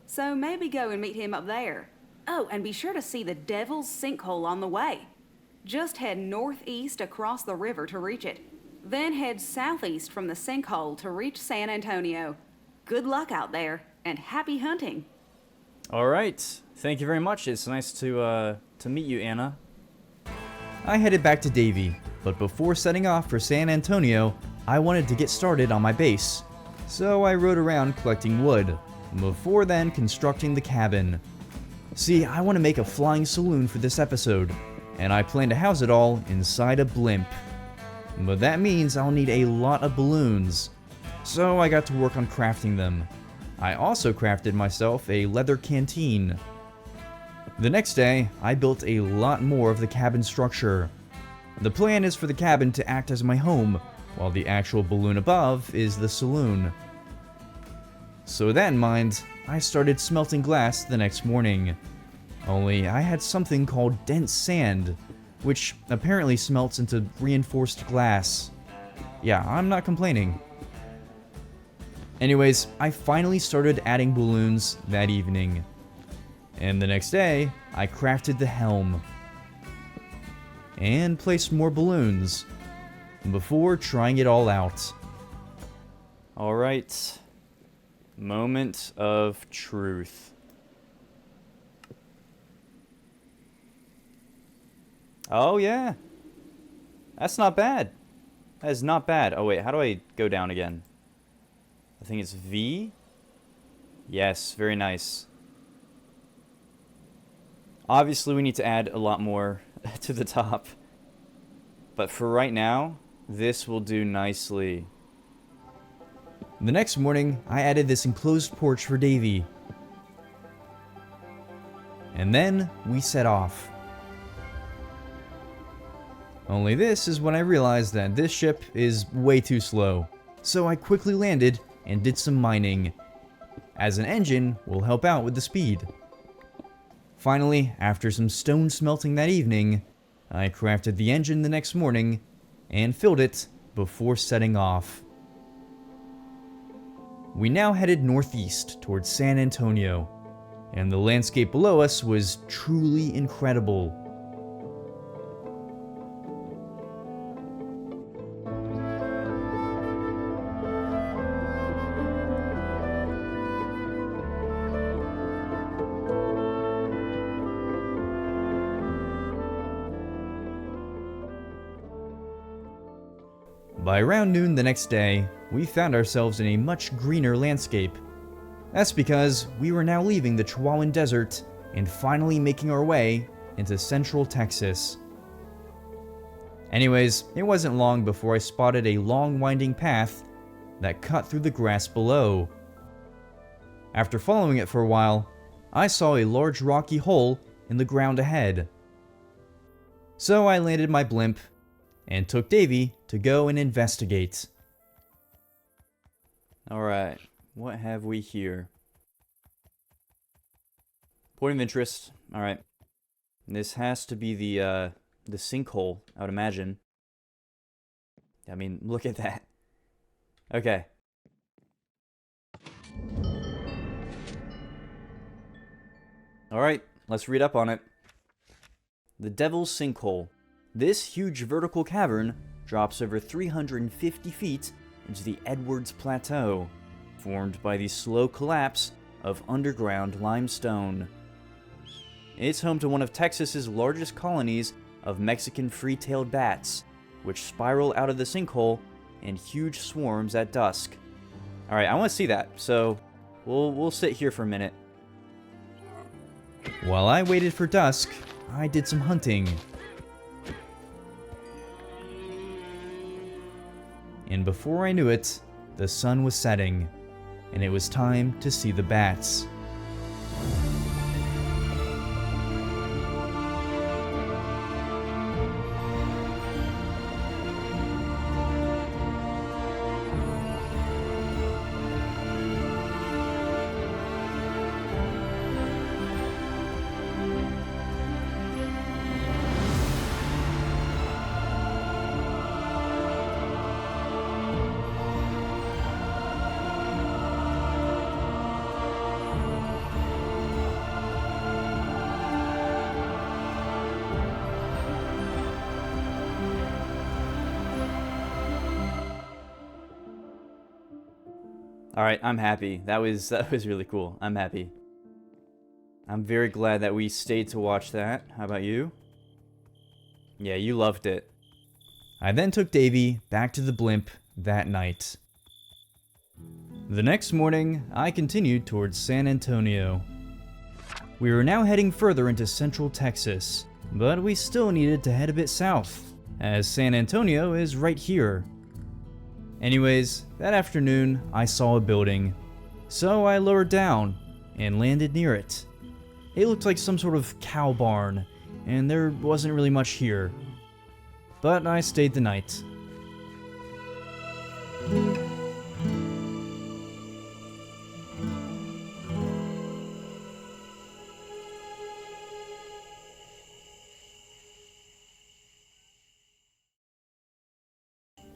So maybe go and meet him up there. Oh, and be sure to see the Devil's Sinkhole on the way. Just head northeast across the river to reach it. Then head southeast from the sinkhole to reach San Antonio. Good luck out there, and happy hunting. All right. Thank you very much. It's nice to meet you, Anna. I headed back to Davie, but before setting off for San Antonio, I wanted to get started on my base. So I rode around collecting wood, before then constructing the cabin. See, I want to make a flying saloon for this episode, and I plan to house it all inside a blimp. But that means I'll need a lot of balloons, so I got to work on crafting them. I also crafted myself a leather canteen. The next day, I built a lot more of the cabin structure. The plan is for the cabin to act as my home, while the actual balloon above is the saloon. So with that in mind, I started smelting glass the next morning. Only I had something called dense sand, which apparently smelts into reinforced glass. Yeah, I'm not complaining. Anyways, I finally started adding balloons that evening. And the next day, I crafted the helm. And placed more balloons. Before trying it all out. All right. Moment of truth. Oh, yeah. That's not bad. That is not bad. Oh, wait. How do I go down again? I think it's V. Yes, very nice. Obviously, we need to add a lot more to the top. But for right now, this will do nicely. The next morning, I added this enclosed porch for Davie. And then we set off. Only this is when I realized that this ship is way too slow, so I quickly landed and did some mining, as an engine will help out with the speed. Finally, after some stone smelting that evening, I crafted the engine the next morning and filled it before setting off. We now headed northeast towards San Antonio, and the landscape below us was truly incredible. By around noon the next day, we found ourselves in a much greener landscape. That's because we were now leaving the Chihuahuan Desert and finally making our way into central Texas. Anyways, it wasn't long before I spotted a long winding path that cut through the grass below. After following it for a while, I saw a large rocky hole in the ground ahead. So I landed my blimp and took Davy to go and investigate. Alright, what have we here? Point of interest. Alright. This has to be the sinkhole, I would imagine. I mean, look at that. Okay. Alright, let's read up on it. The Devil's Sinkhole. This huge vertical cavern drops over 350 feet into the Edwards Plateau, formed by the slow collapse of underground limestone. It's home to one of Texas's largest colonies of Mexican free-tailed bats, which spiral out of the sinkhole in huge swarms at dusk. Alright, I want to see that, so we'll sit here for a minute. While I waited for dusk, I did some hunting. And before I knew it, the sun was setting, and it was time to see the bats. Alright, I'm happy. That was really cool. I'm happy. I'm very glad that we stayed to watch that. How about you? Yeah, you loved it. I then took Davy back to the blimp that night. The next morning, I continued towards San Antonio. We were now heading further into central Texas, but we still needed to head a bit south, as San Antonio is right here. Anyways, that afternoon, I saw a building, so I lowered down and landed near it. It looked like some sort of cow barn, and there wasn't really much here. But I stayed the night.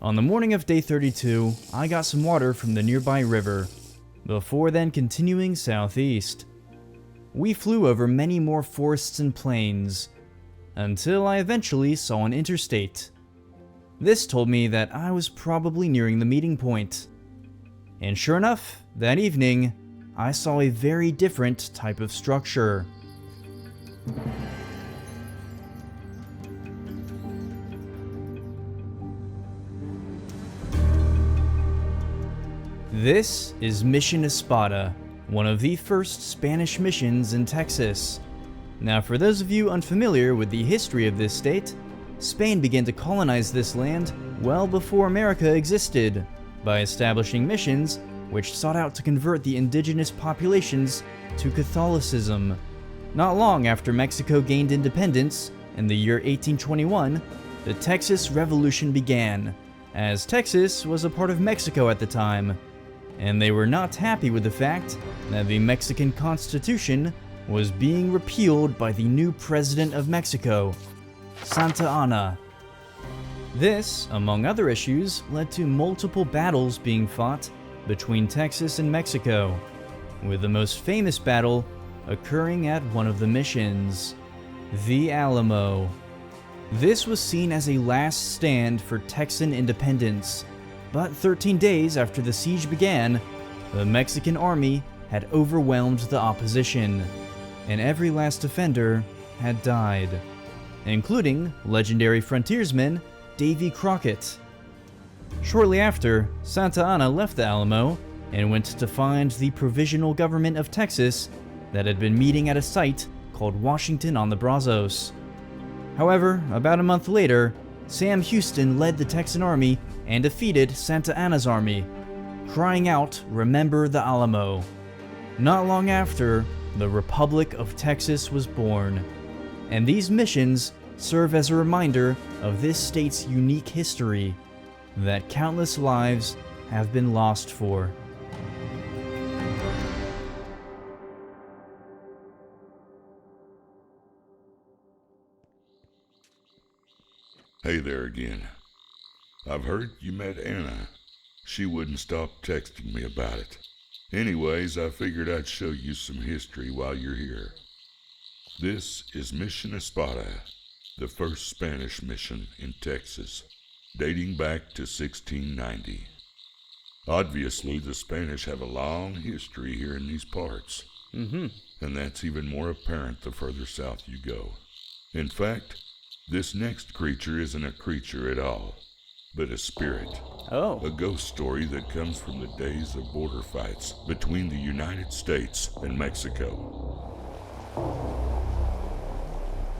On the morning of day 32, I got some water from the nearby river, before then continuing southeast. We flew over many more forests and plains, until I eventually saw an interstate. This told me that I was probably nearing the meeting point. And sure enough, that evening, I saw a very different type of structure. This is Mission Espada, one of the first Spanish missions in Texas. Now, for those of you unfamiliar with the history of this state, Spain began to colonize this land well before America existed, by establishing missions which sought out to convert the indigenous populations to Catholicism. Not long after Mexico gained independence, in the year 1821, the Texas Revolution began, as Texas was a part of Mexico at the time, and they were not happy with the fact that the Mexican Constitution was being repealed by the new president of Mexico, Santa Anna. This, among other issues, led to multiple battles being fought between Texas and Mexico, with the most famous battle occurring at one of the missions, the Alamo. This was seen as a last stand for Texan independence, but 13 days after the siege began, the Mexican army had overwhelmed the opposition, and every last defender had died, including legendary frontiersman Davy Crockett. Shortly after, Santa Anna left the Alamo and went to find the Provisional Government of Texas that had been meeting at a site called Washington on the Brazos. However, about a month later, Sam Houston led the Texan army and defeated Santa Anna's army, crying out, "Remember the Alamo." Not long after, the Republic of Texas was born, and these missions serve as a reminder of this state's unique history that countless lives have been lost for. Hey there again. I've heard you met Anna. She wouldn't stop texting me about it. Anyways, I figured I'd show you some history while you're here. This is Mission Espada, the first Spanish mission in Texas, dating back to 1690. Obviously, the Spanish have a long history here in these parts, and that's even more apparent the further south you go. In fact, this next creature isn't a creature at all, but a spirit. Oh. A ghost story that comes from the days of border fights between the United States and Mexico.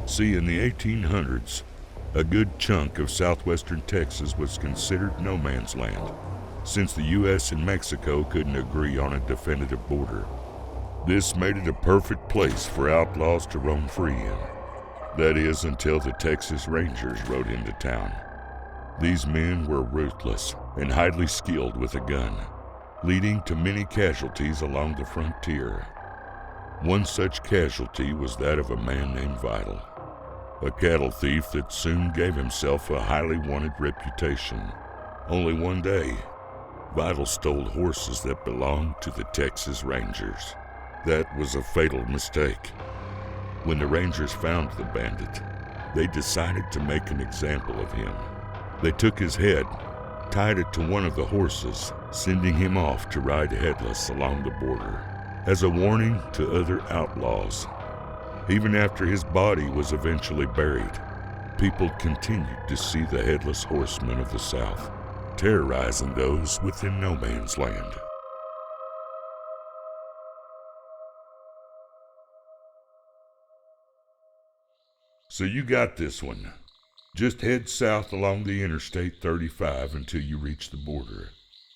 See, in the 1800s, a good chunk of southwestern Texas was considered no man's land, since the U.S. and Mexico couldn't agree on a definitive border. This made it a perfect place for outlaws to roam free in. That is, until the Texas Rangers rode into town. These men were ruthless and highly skilled with a gun, leading to many casualties along the frontier. One such casualty was that of a man named Vital, a cattle thief that soon gave himself a highly wanted reputation. Only one day, Vital stole horses that belonged to the Texas Rangers. That was a fatal mistake. When the Rangers found the bandit, they decided to make an example of him. They took his head, tied it to one of the horses, sending him off to ride headless along the border, as a warning to other outlaws. Even after his body was eventually buried, people continued to see the headless horseman of the South, terrorizing those within no man's land. So you got this one. Just head south along the Interstate 35 until you reach the border.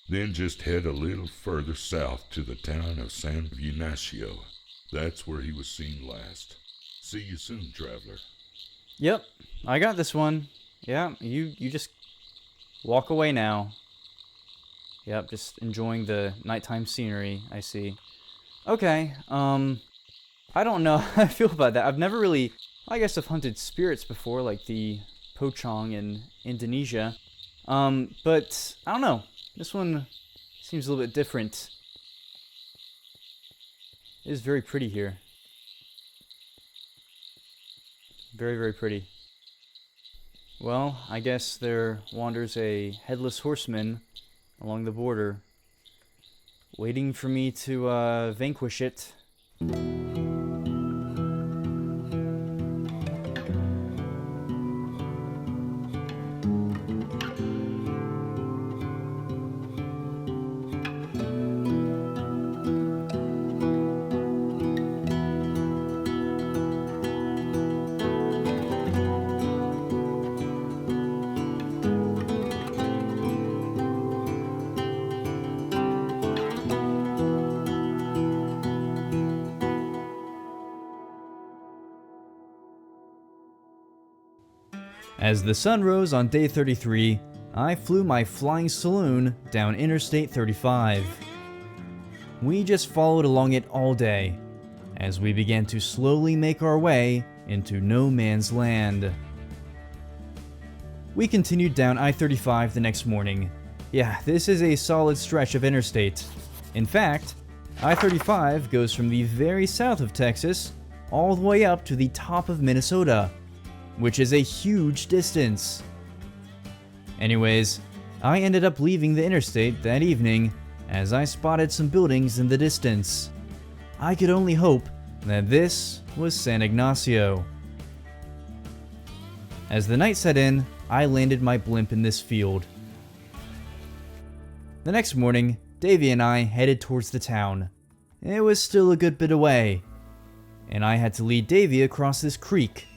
Then just head a little further south to the town of San Ignacio. That's where he was seen last. See you soon, traveler. Yep, I got this one. Yeah, you just walk away now. Yep, just enjoying the nighttime scenery, I see. Okay, I don't know how I feel about that. I've never really, I guess I've hunted spirits before, like the pocong in Indonesia. But I don't know. This one seems a little bit different. It is very pretty here. Very, very pretty. Well, I guess there wanders a headless horseman along the border, waiting for me to vanquish it. As the sun rose on day 33, I flew my flying saloon down Interstate 35. We just followed along it all day, as we began to slowly make our way into no man's land. We continued down I-35 the next morning. Yeah, this is a solid stretch of interstate. In fact, I-35 goes from the very south of Texas all the way up to the top of Minnesota, which is a huge distance. Anyways, I ended up leaving the interstate that evening as I spotted some buildings in the distance. I could only hope that this was San Ignacio. As the night set in, I landed my blimp in this field. The next morning, Davey and I headed towards the town. It was still a good bit away, and I had to lead Davey across this creek.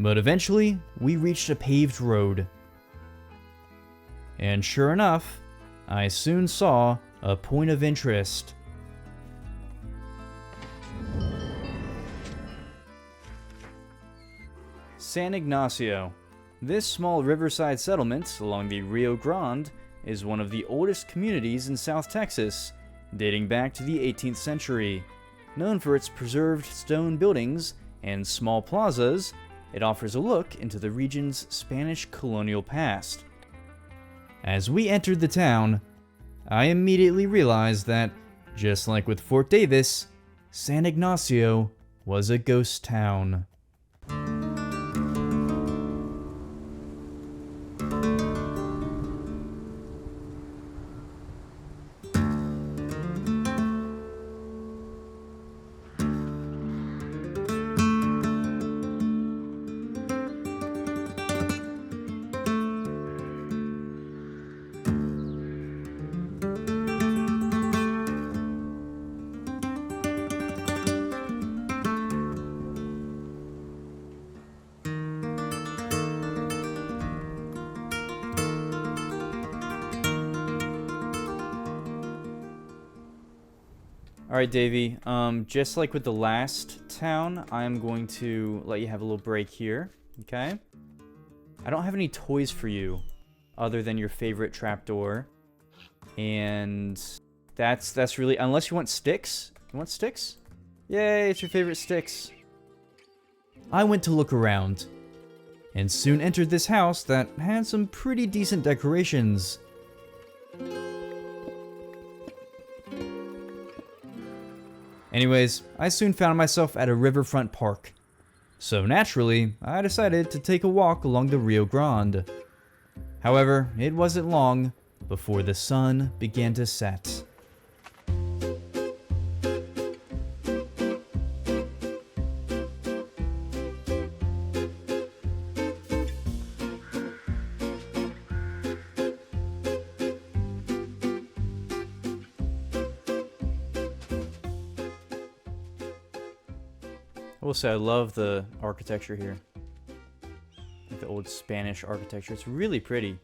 But eventually, we reached a paved road. And sure enough, I soon saw a point of interest. San Ignacio. This small riverside settlement along the Rio Grande is one of the oldest communities in South Texas, dating back to the 18th century. Known for its preserved stone buildings and small plazas, it offers a look into the region's Spanish colonial past. As we entered the town, I immediately realized that, just like with Fort Davis, San Ignacio was a ghost town. Alright, Davey, just like with the last town, I'm going to let you have a little break here, okay? I don't have any toys for you, other than your favorite trapdoor. And that's really, unless you want sticks? You want sticks? Yay, it's your favorite sticks. I went to look around, and soon entered this house that had some pretty decent decorations. Anyways, I soon found myself at a riverfront park. So naturally, I decided to take a walk along the Rio Grande. However, it wasn't long before the sun began to set. I will say I love the architecture here. Like the old Spanish architecture. It's really pretty.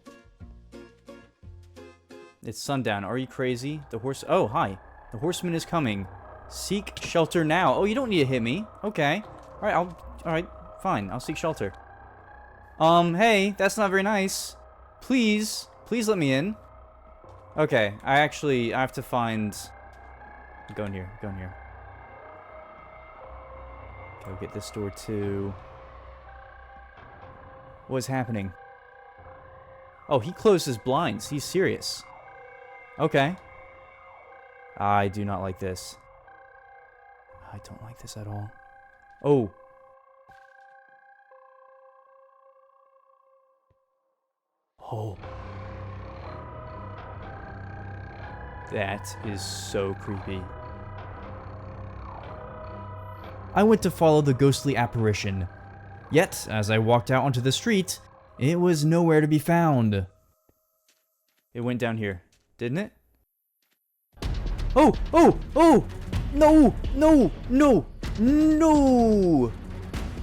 It's sundown. Are you crazy? The horse... Oh, hi. The horseman is coming. Seek shelter now. Oh, you don't need to hit me. Okay. Alright, fine. I'll seek shelter. Hey, that's not very nice. Please let me in. Okay, I have to find... Go in here. Go get this door too. What is happening? Oh, he closed his blinds. He's serious. Okay. I do not like this. I don't like this at all. Oh. Oh. That is so creepy. I went to follow the ghostly apparition. Yet, as I walked out onto the street, it was nowhere to be found. It went down here, didn't it? Oh! No!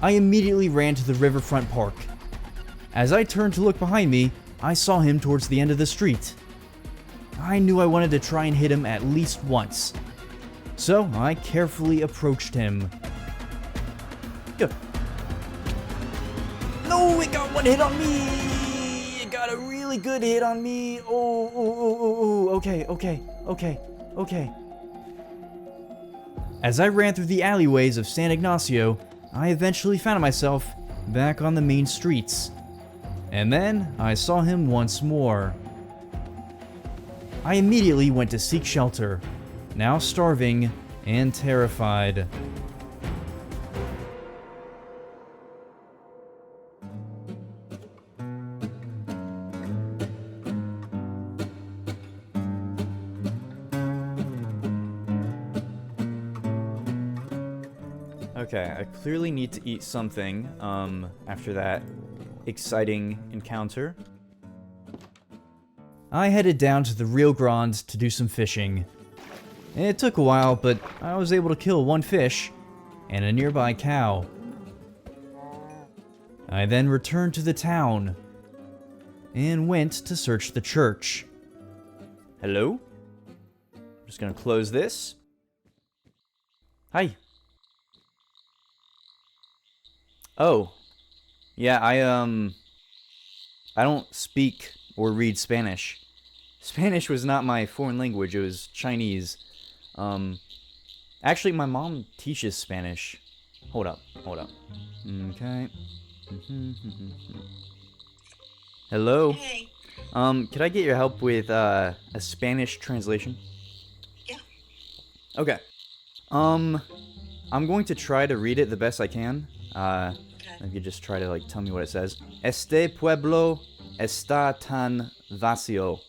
I immediately ran to the riverfront park. As I turned to look behind me, I saw him towards the end of the street. I knew I wanted to try and hit him at least once. So I carefully approached him. No, it it got one hit on me! It got a really good hit on me! Oh, okay. As I ran through the alleyways of San Ignacio, I eventually found myself back on the main streets. And then I saw him once more. I immediately went to seek shelter, now starving and terrified. Okay, I clearly need to eat something, after that exciting encounter. I headed down to the Rio Grande to do some fishing. It took a while, but I was able to kill one fish and a nearby cow. I then returned to the town and went to search the church. Hello? I'm just gonna close this. Hi. Oh. Yeah, I don't speak or read Spanish. Spanish was not my foreign language, it was Chinese. Actually, my mom teaches Spanish. Hold up. Okay. Hello? Hey. Could I get your help with, a Spanish translation? Yeah. Okay. I'm going to try to read it the best I can. Okay. If you just try to, like, tell me what it says. Este pueblo está tan vacío.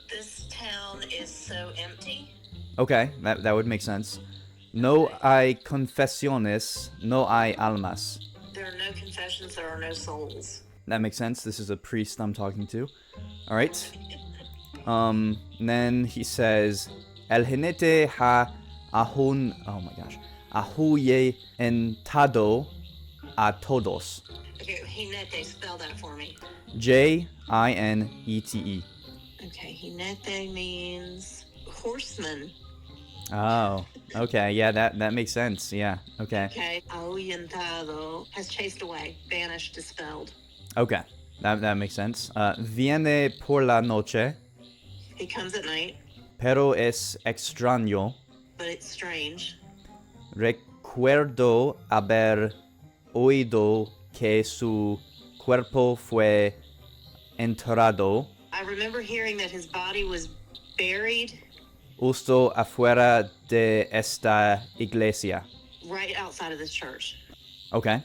This town is so empty. Okay, that would make sense. No hay confesiones, no hay almas. There are no confessions, there are no souls. That makes sense. This is a priest I'm talking to. Alright. Then he says, El jinete ha ahun... Oh my gosh. Ahuye entado a todos. Okay, jinete, spell that for me. Jinete. Okay, jinete means horseman. Oh, okay. Yeah, that makes sense. Yeah, okay. Okay, ahuyentado has chased away, banished, dispelled. Okay, that makes sense. Viene por la noche, He comes at night, pero es extraño. but it's strange. Recuerdo haber oído que su cuerpo fue enterrado I remember hearing that his body was buried justo afuera de esta iglesia. right outside of this church. Okay.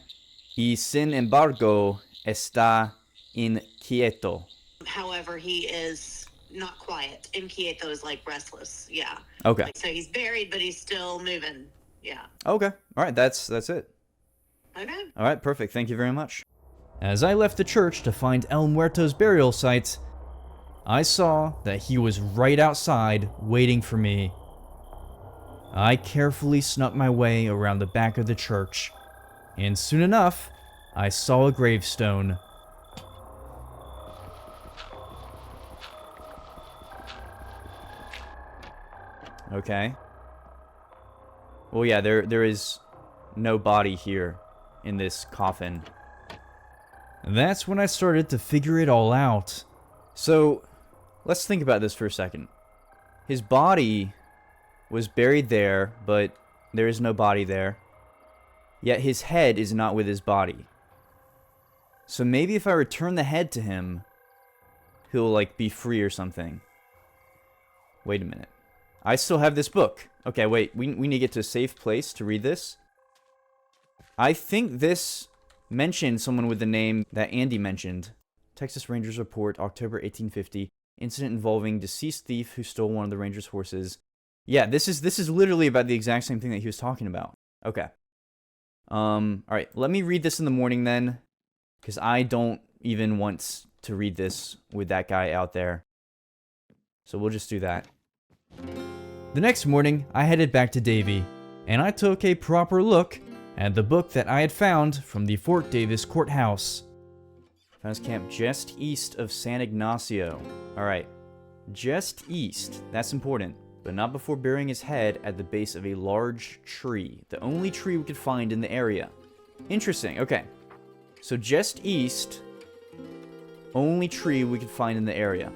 Y sin embargo, está inquieto. However, he is not quiet. Inquieto is like restless. Yeah. Okay. Like, so he's buried, but he's still moving. Yeah. Okay. All right, that's it. Okay. All right, perfect. Thank you very much. As I left the church to find El Muerto's burial site, I saw that he was right outside waiting for me. I carefully snuck my way around the back of the church, and soon enough, I saw a gravestone. Okay. Well, yeah, there is no body here in this coffin. That's when I started to figure it all out. So, let's think about this for a second. His body was buried there, but there is no body there. Yet his head is not with his body. So maybe if I return the head to him, he'll, like, be free or something. Wait a minute. I still have this book. Okay, wait. We need to get to a safe place to read this. I think this mentioned someone with the name that Andy mentioned. Texas Rangers report, October 1850. Incident involving deceased thief who stole one of the Rangers' horses. Yeah, this is literally about the exact same thing that he was talking about. Okay. Alright, let me read this in the morning then. Because I don't even want to read this with that guy out there. So we'll just do that. The next morning, I headed back to Davie, and I took a proper look at the book that I had found from the Fort Davis courthouse. Found his camp just east of San Ignacio. Alright, just east, that's important, but not before burying his head at the base of a large tree, the only tree we could find in the area. Interesting, okay. So just east only tree we could find in the area.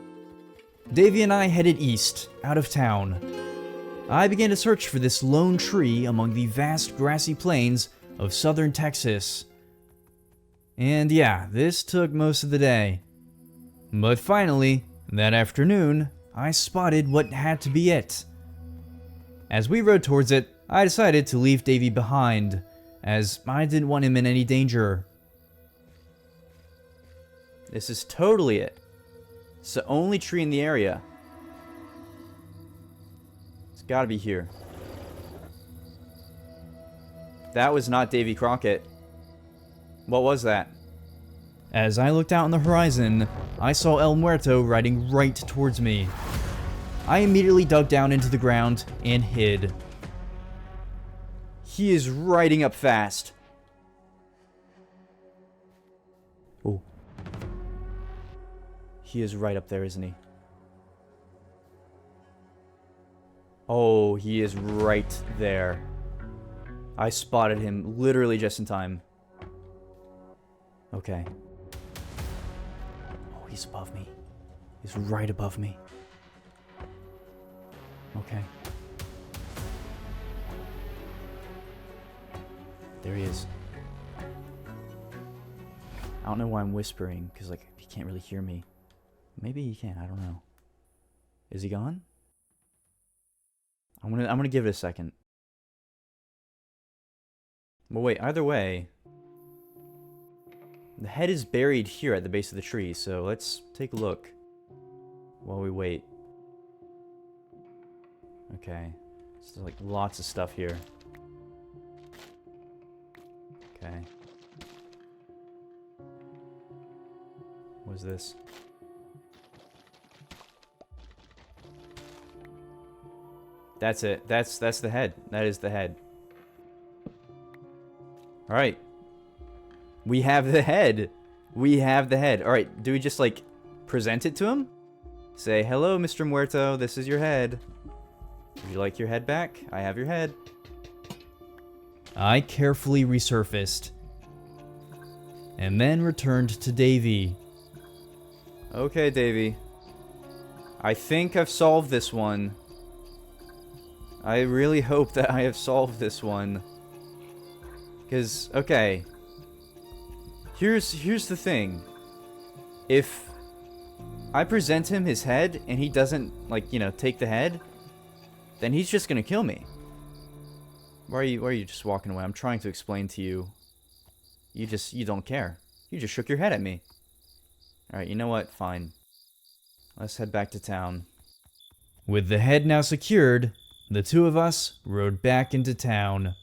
Davy and I headed east, out of town. I began to search for this lone tree among the vast grassy plains of southern Texas. And yeah, this took most of the day. But finally, that afternoon, I spotted what had to be it. As we rode towards it, I decided to leave Davy behind, as I didn't want him in any danger. This is totally it. It's the only tree in the area. It's gotta be here. That was not Davy Crockett. What was that? As I looked out on the horizon, I saw El Muerto riding right towards me. I immediately dug down into the ground and hid. He is riding up fast. Oh. He is right up there, isn't he? Oh, he is right there. I spotted him literally just in time. Okay. Oh, he's above me. He's right above me. Okay. There he is. I don't know why I'm whispering, because like he can't really hear me. Maybe he can, I don't know. Is he gone? I'm gonna give it a second. Well, wait, either way, the head is buried here at the base of the tree, so let's take a look while we wait. Okay, so there's like lots of stuff here. Okay. What is this? That's it. That's the head. That is the head. Alright. We have the head. We have the head. Alright, do we just like present it to him? Say, hello, Mr. Muerto, this is your head. Would you like your head back? I have your head. I carefully resurfaced. And then returned to Davy. Okay, Davy. I think I've solved this one. I really hope that I have solved this one. Because, okay. Here's the thing. If I present him his head and he doesn't, like, you know, take the head, then he's just gonna kill me. Why are you just walking away? I'm trying to explain to you. You don't care. You just shook your head at me. Alright, you know what? Fine. Let's head back to town. With the head now secured, the two of us rode back into town.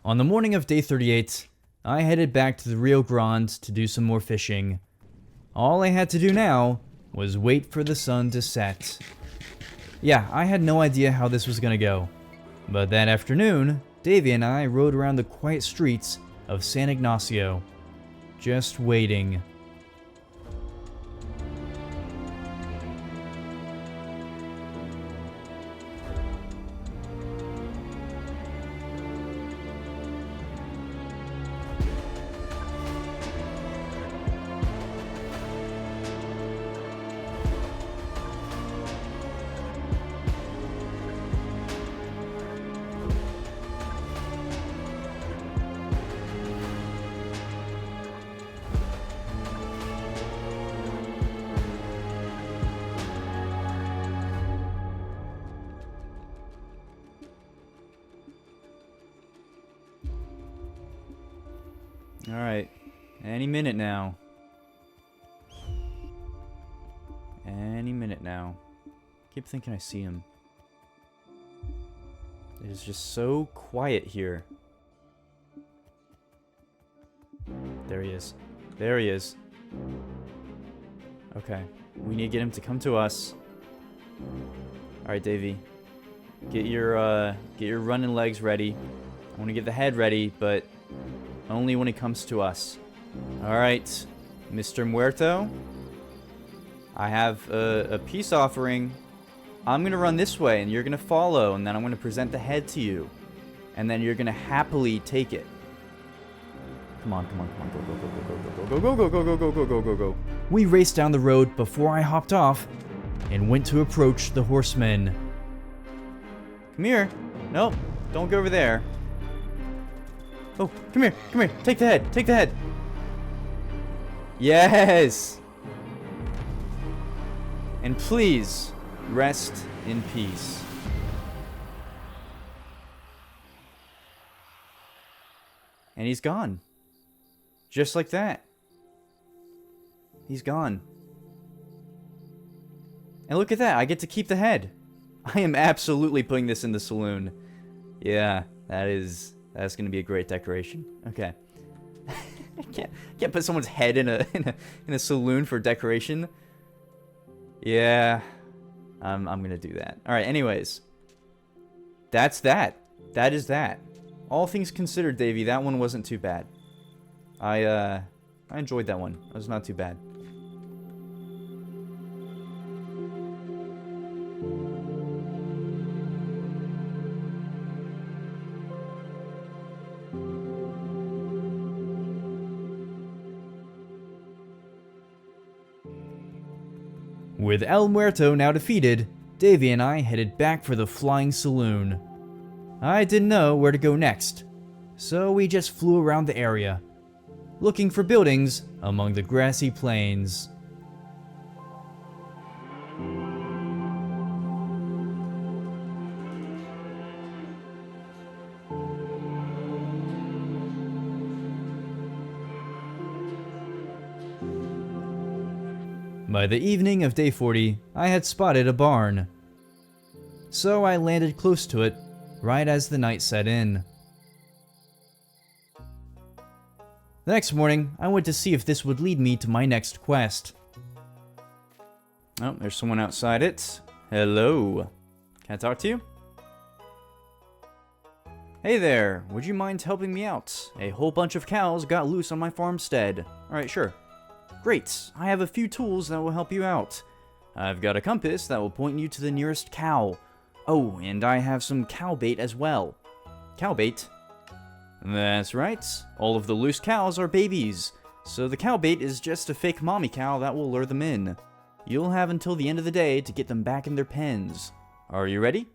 On the morning of day 38, I headed back to the Rio Grande to do some more fishing. All I had to do now was wait for the sun to set. Yeah, I had no idea how this was gonna go. But that afternoon, Davy and I rode around the quiet streets of San Ignacio, just waiting. Alright, any minute now. Any minute now. Keep thinking I see him. It is just so quiet here. There he is. There he is. Okay, we need to get him to come to us. Alright, Davy. Get your running legs ready. I want to get the head ready, but only when it comes to us. Alright. Mr. Muerto, I have a peace offering. I'm going to run this way, and you're going to follow, and then I'm going to present the head to you. And then you're going to happily take it. Come on, come on, come on. Go, go, go, go, go, go, go, go, go, go, go, go, go. We raced down the road before I hopped off and went to approach the horseman. Come here. Nope, don't go over there. Oh, come here, come here. Take the head, take the head. Yes! And please, rest in peace. And he's gone. Just like that. He's gone. And look at that, I get to keep the head. I am absolutely putting this in the saloon. Yeah, that's gonna be a great decoration. Okay. I can't put someone's head in a saloon for decoration. Yeah, I'm gonna do that. All right. Anyways, that's that. That is that. All things considered, Davey, that one wasn't too bad. I enjoyed that one. It was not too bad. With El Muerto now defeated, Davey and I headed back for the flying saloon. I didn't know where to go next, so we just flew around the area, looking for buildings among the grassy plains. By the evening of day 40, I had spotted a barn. So I landed close to it, right as the night set in. The next morning, I went to see if this would lead me to my next quest. Oh, there's someone outside it. Hello. Can I talk to you? Hey there, would you mind helping me out? A whole bunch of cows got loose on my farmstead. Alright, sure. Great, I have a few tools that will help you out. I've got a compass that will point you to the nearest cow. Oh, and I have some cow bait as well. Cow bait? That's right, all of the loose cows are babies, so the cow bait is just a fake mommy cow that will lure them in. You'll have until the end of the day to get them back in their pens. Are you ready?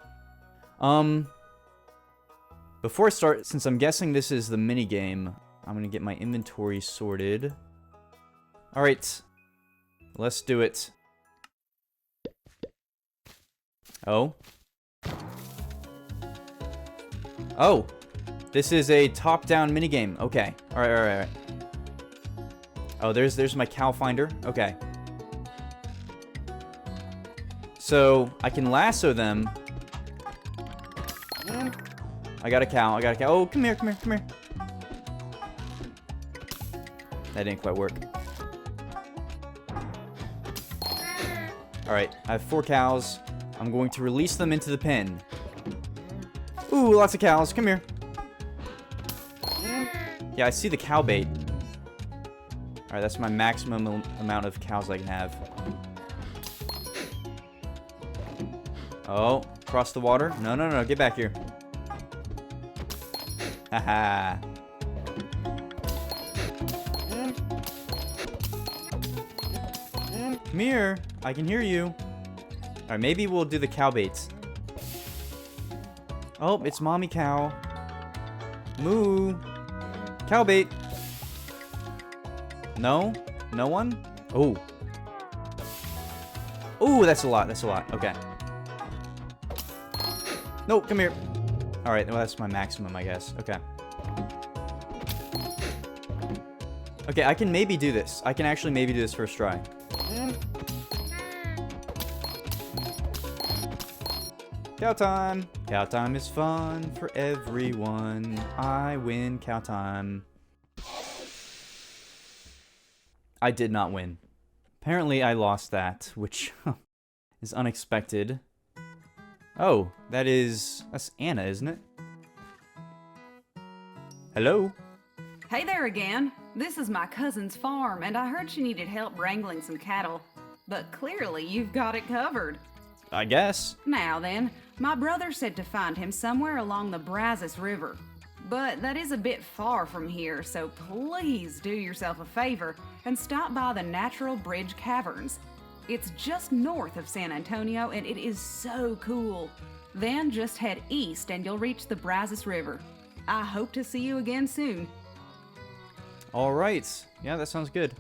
Before I start, since I'm guessing this is the minigame, I'm gonna get my inventory sorted. Alright, let's do it. Oh. Oh, this is a top-down minigame. Okay, alright. Oh, there's my cow finder. Okay. So, I can lasso them. I got a cow. Oh, come here. That didn't quite work. Alright, I have 4 cows. I'm going to release them into the pen. Ooh, lots of cows. Come here. Yeah, I see the cow bait. Alright, that's my maximum amount of cows I can have. Oh, cross the water? No, get back here. Haha. Come here. I can hear you. Alright, maybe we'll do the cow baits. Oh, it's mommy cow. Moo. Cow bait. No? No one? Oh. Oh, that's a lot. Okay. No, come here. Alright, well, that's my maximum, I guess. Okay. Okay, I can maybe do this. I can actually maybe do this first try. Cow time! Cow time is fun for everyone. I win cow time. I did not win. Apparently I lost that, which is unexpected. Oh, that's Anna, isn't it? Hello? Hey there again. This is my cousin's farm, and I heard she needed help wrangling some cattle. But clearly you've got it covered. I guess. Now then, my brother said to find him somewhere along the Brazos River. But that is a bit far from here, so please do yourself a favor and stop by the Natural Bridge Caverns. It's just north of San Antonio, and it is so cool. Then just head east and you'll reach the Brazos River. I hope to see you again soon. Alright. Yeah, that sounds good.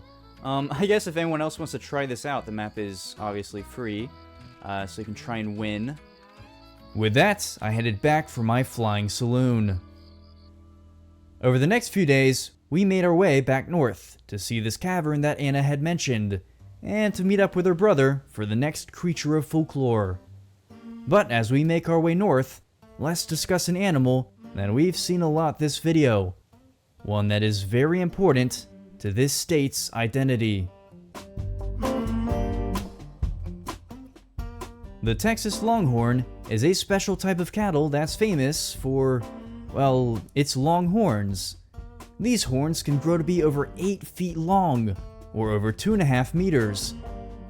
I guess if anyone else wants to try this out, the map is obviously free, so you can try and win. With that, I headed back for my flying saloon. Over the next few days, we made our way back north to see this cavern that Anna had mentioned, and to meet up with her brother for the next creature of folklore. But as we make our way north, let's discuss an animal that we've seen a lot this video. One that is very important to this state's identity. The Texas Longhorn is a special type of cattle that's famous for, well, its long horns. These horns can grow to be over 8 feet long, or over 2.5 meters.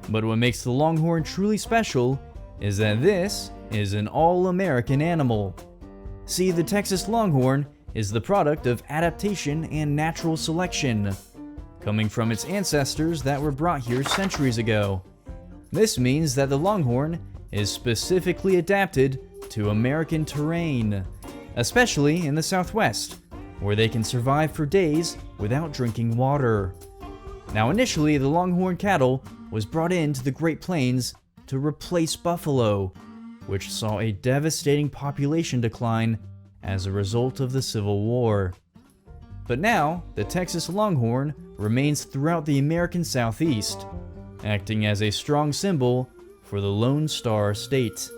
But what makes the Longhorn truly special is that this is an all-American animal. See, the Texas Longhorn is the product of adaptation and natural selection, coming from its ancestors that were brought here centuries ago. This means that the Longhorn is specifically adapted to American terrain, especially in the Southwest, where they can survive for days without drinking water. Now initially, the Longhorn cattle was brought into the Great Plains to replace buffalo, which saw a devastating population decline as a result of the Civil War. But now, the Texas Longhorn remains throughout the American Southeast, acting as a strong symbol for the Lone Star State.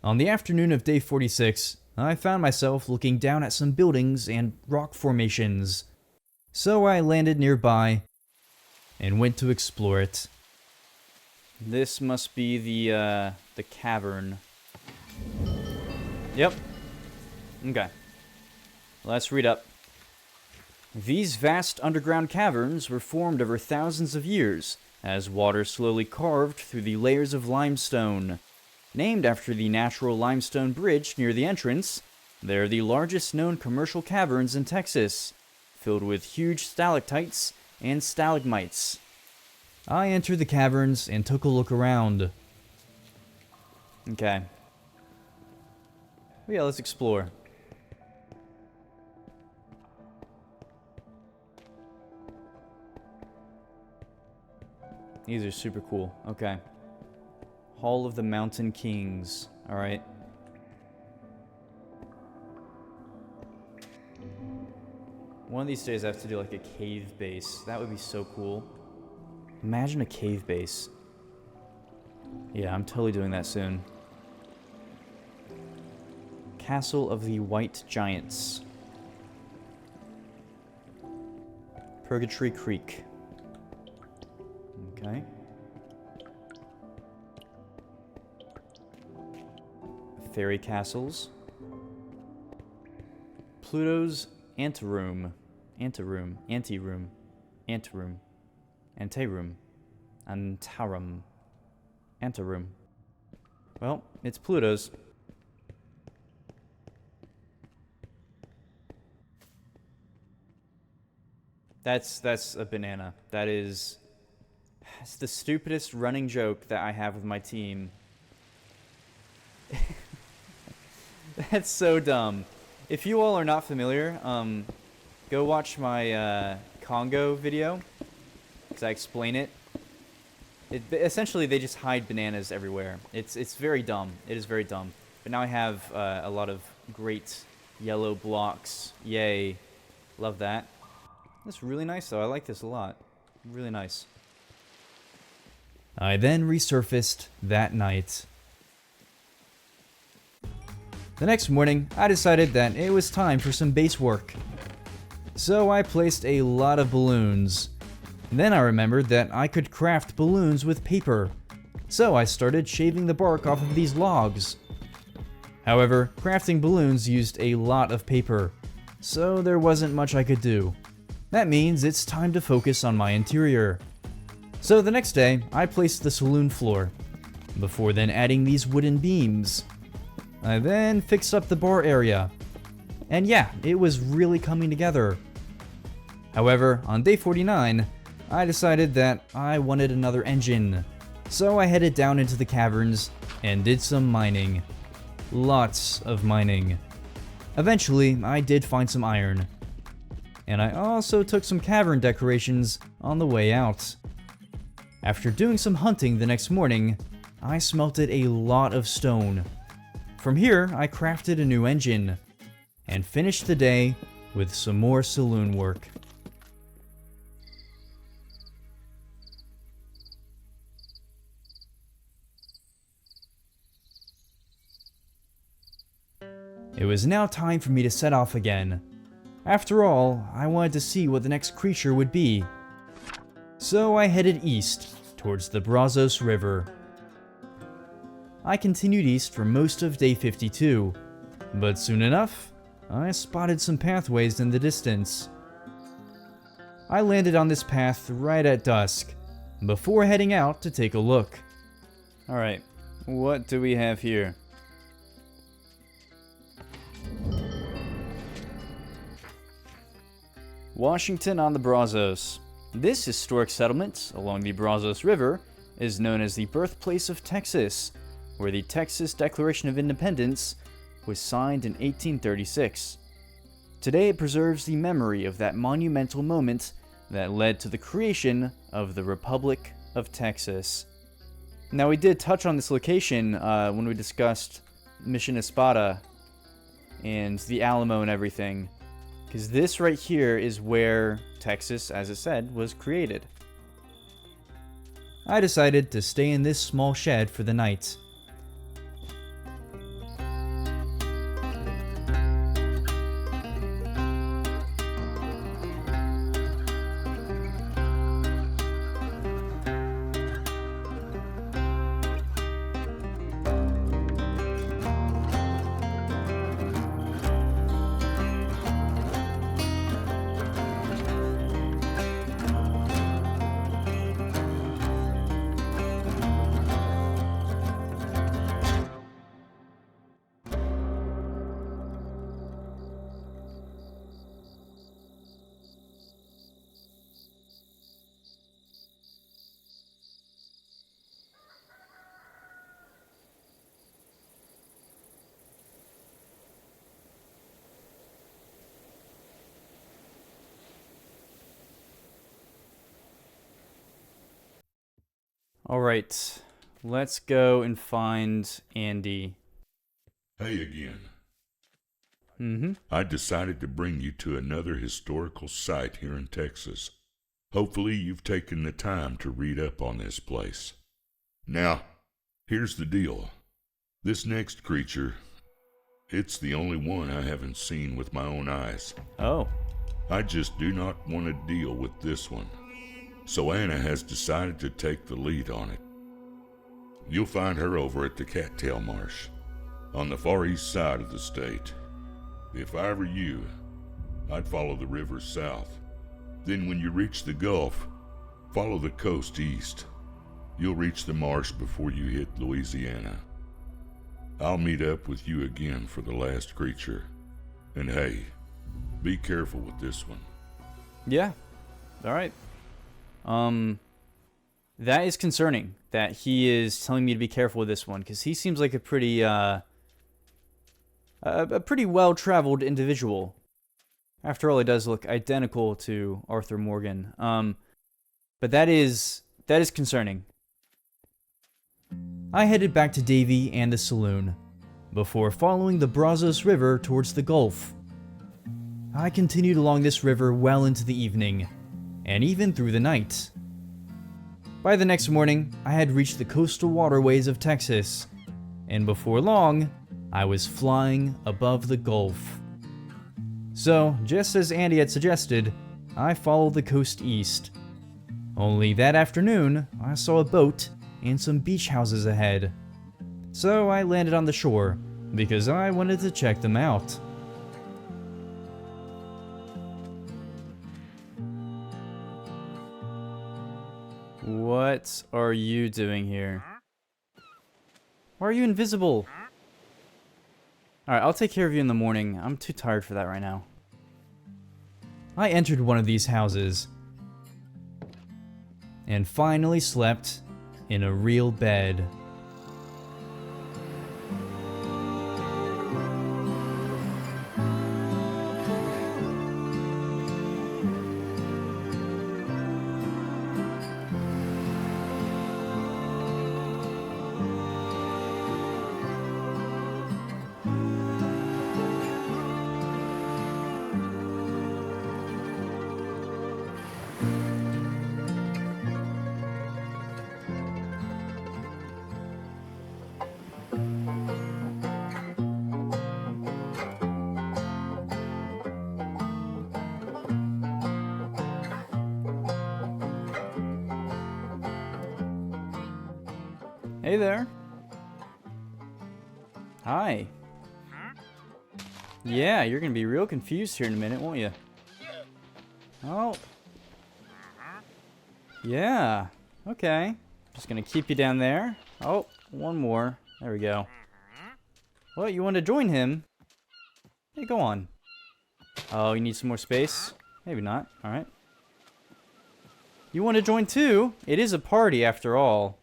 On the afternoon of day 46, I found myself looking down at some buildings and rock formations. So I landed nearby and went to explore it. This must be the cavern. Yep. Okay. Let's read up. These vast underground caverns were formed over thousands of years as water slowly carved through the layers of limestone. Named after the natural limestone bridge near the entrance, they're the largest known commercial caverns in Texas, filled with huge stalactites and stalagmites. I entered the caverns and took a look around. Okay. Well, yeah, let's explore. These are super cool. Okay. Hall of the Mountain Kings. Alright. One of these days I have to do like a cave base. That would be so cool. Imagine a cave base. Yeah, I'm totally doing that soon. Castle of the White Giants. Purgatory Creek. Okay. Fairy castles. Pluto's anteroom. Anteroom. Anteroom. Anteroom. Anteroom. Antarum. Anteroom. Well, it's Pluto's. That's a banana. That is... It's the stupidest running joke that I have with my team. That's so dumb. If you all are not familiar, go watch my Congo video, because I explain it. Essentially, they just hide bananas everywhere. It's very dumb. It is very dumb. But now I have a lot of great yellow blocks. Yay. Love that. That's really nice, though. I like this a lot. Really nice. I then resurfaced that night. The next morning, I decided that it was time for some base work. So I placed a lot of balloons. Then I remembered that I could craft balloons with paper. So I started shaving the bark off of these logs. However, crafting balloons used a lot of paper, so there wasn't much I could do. That means it's time to focus on my interior. So the next day, I placed the saloon floor, before then adding these wooden beams. I then fixed up the bar area. And yeah, it was really coming together. However, on day 49, I decided that I wanted another engine. So I headed down into the caverns and did some mining. Lots of mining. Eventually, I did find some iron. And I also took some cavern decorations on the way out. After doing some hunting the next morning, I smelted a lot of stone. From here, I crafted a new engine, and finished the day with some more saloon work. It was now time for me to set off again. After all, I wanted to see what the next creature would be. So I headed east, towards the Brazos River. I continued east for most of day 52, but soon enough, I spotted some pathways in the distance. I landed on this path right at dusk, before heading out to take a look. Alright, what do we have here? Washington on the Brazos. This historic settlement along the Brazos River is known as the birthplace of Texas, where the Texas Declaration of Independence was signed in 1836. Today it preserves the memory of that monumental moment that led to the creation of the Republic of Texas. Now, we did touch on this location when we discussed Mission Espada and the Alamo and everything, because this right here is where Texas, as it said, was created. I decided to stay in this small shed for the night. Alright, let's go and find Andy. Hey again. Mm-hmm. I decided to bring you to another historical site here in Texas. Hopefully you've taken the time to read up on this place. Now, here's the deal. This next creature, it's the only one I haven't seen with my own eyes. Oh. I just do not want to deal with this one. So Anna has decided to take the lead on it. You'll find her over at the Cattail Marsh, on the far east side of the state. If I were you, I'd follow the river south. Then when you reach the Gulf, follow the coast east. You'll reach the marsh before you hit Louisiana. I'll meet up with you again for the last creature. And hey, be careful with this one. Yeah. Alright. That is concerning that he is telling me to be careful with this one, because he seems like a pretty well-traveled individual. After all, he does look identical to Arthur Morgan. But that is concerning. I headed back to Davy and the saloon, before following the Brazos River towards the Gulf. I continued along this river well into the evening, and even through the night. By the next morning, I had reached the coastal waterways of Texas, and before long, I was flying above the Gulf. So, just as Andy had suggested, I followed the coast east. Only that afternoon, I saw a boat and some beach houses ahead. So I landed on the shore, because I wanted to check them out. What are you doing here? Why are you invisible? Alright, I'll take care of you in the morning. I'm too tired for that right now. I entered one of these houses and finally slept in a real bed. Hey there. Hi. Yeah, you're gonna be real confused here in a minute, won't you? Oh. Yeah. Okay. Just gonna keep you down there. Oh, one more. There we go. Well, you want to join him? Hey, go on. Oh, you need some more space? Maybe not. Alright. You want to join too? It is a party after all.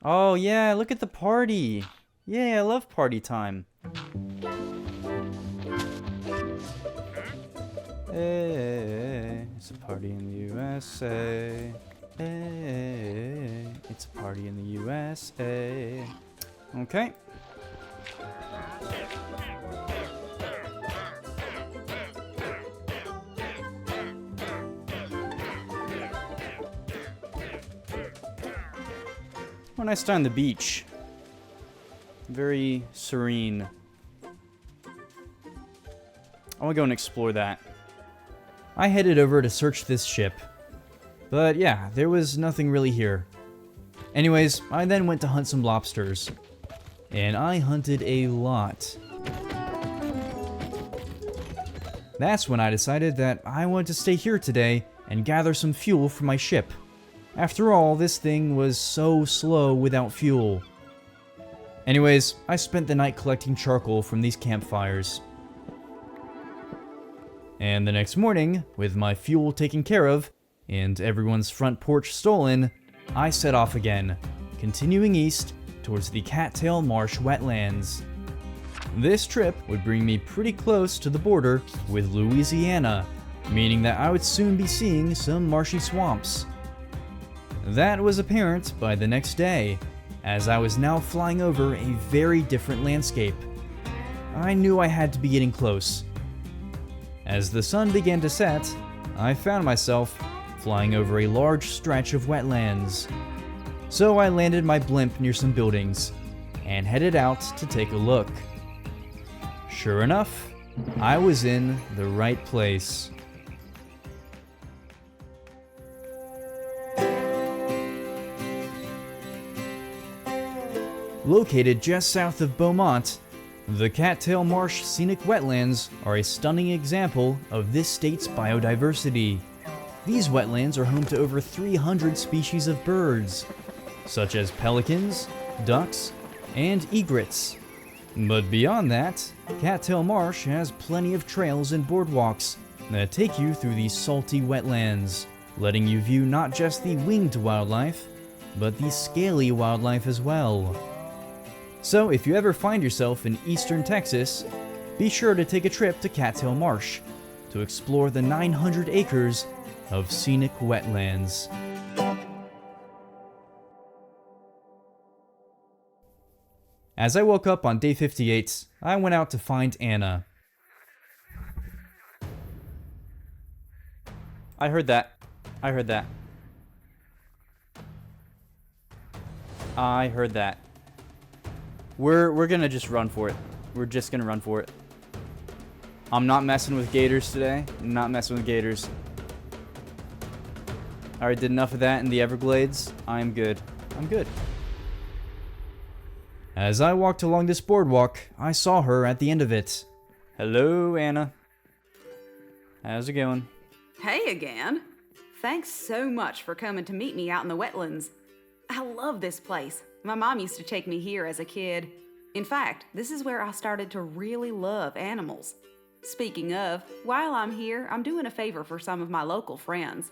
Oh, yeah, look at the party. Yeah, I love party time. Hey, it's a party in the USA. Hey, it's a party in the USA. Okay. What a nice day on the beach. Very serene. I want to go and explore that. I headed over to search this ship. But yeah, there was nothing really here. Anyways, I then went to hunt some lobsters. And I hunted a lot. That's when I decided that I wanted to stay here today and gather some fuel for my ship. After all, this thing was so slow without fuel. Anyways, I spent the night collecting charcoal from these campfires. And the next morning, with my fuel taken care of, and everyone's front porch stolen, I set off again, continuing east towards the Cattail Marsh wetlands. This trip would bring me pretty close to the border with Louisiana, meaning that I would soon be seeing some marshy swamps. That was apparent by the next day, as I was now flying over a very different landscape. I knew I had to be getting close. As the sun began to set, I found myself flying over a large stretch of wetlands. So I landed my blimp near some buildings, and headed out to take a look. Sure enough, I was in the right place. Located just south of Beaumont, the Cattail Marsh Scenic Wetlands are a stunning example of this state's biodiversity. These wetlands are home to over 300 species of birds, such as pelicans, ducks, and egrets. But beyond that, Cattail Marsh has plenty of trails and boardwalks that take you through these salty wetlands, letting you view not just the winged wildlife, but the scaly wildlife as well. So if you ever find yourself in eastern Texas, be sure to take a trip to Cattail Marsh to explore the 900 acres of scenic wetlands. As I woke up on day 58, I went out to find Anna. I heard that. I heard that. I heard that. We're gonna just run for it. We're just gonna run for it. I'm not messing with gators today. I'm not messing with gators. I already did enough of that in the Everglades. I'm good. I'm good. As I walked along this boardwalk, I saw her at the end of it. Hello, Anna. How's it going? Hey again. Thanks so much for coming to meet me out in the wetlands. I love this place. My mom used to take me here as a kid. In fact, this is where I started to really love animals. Speaking of, while I'm here, I'm doing a favor for some of my local friends.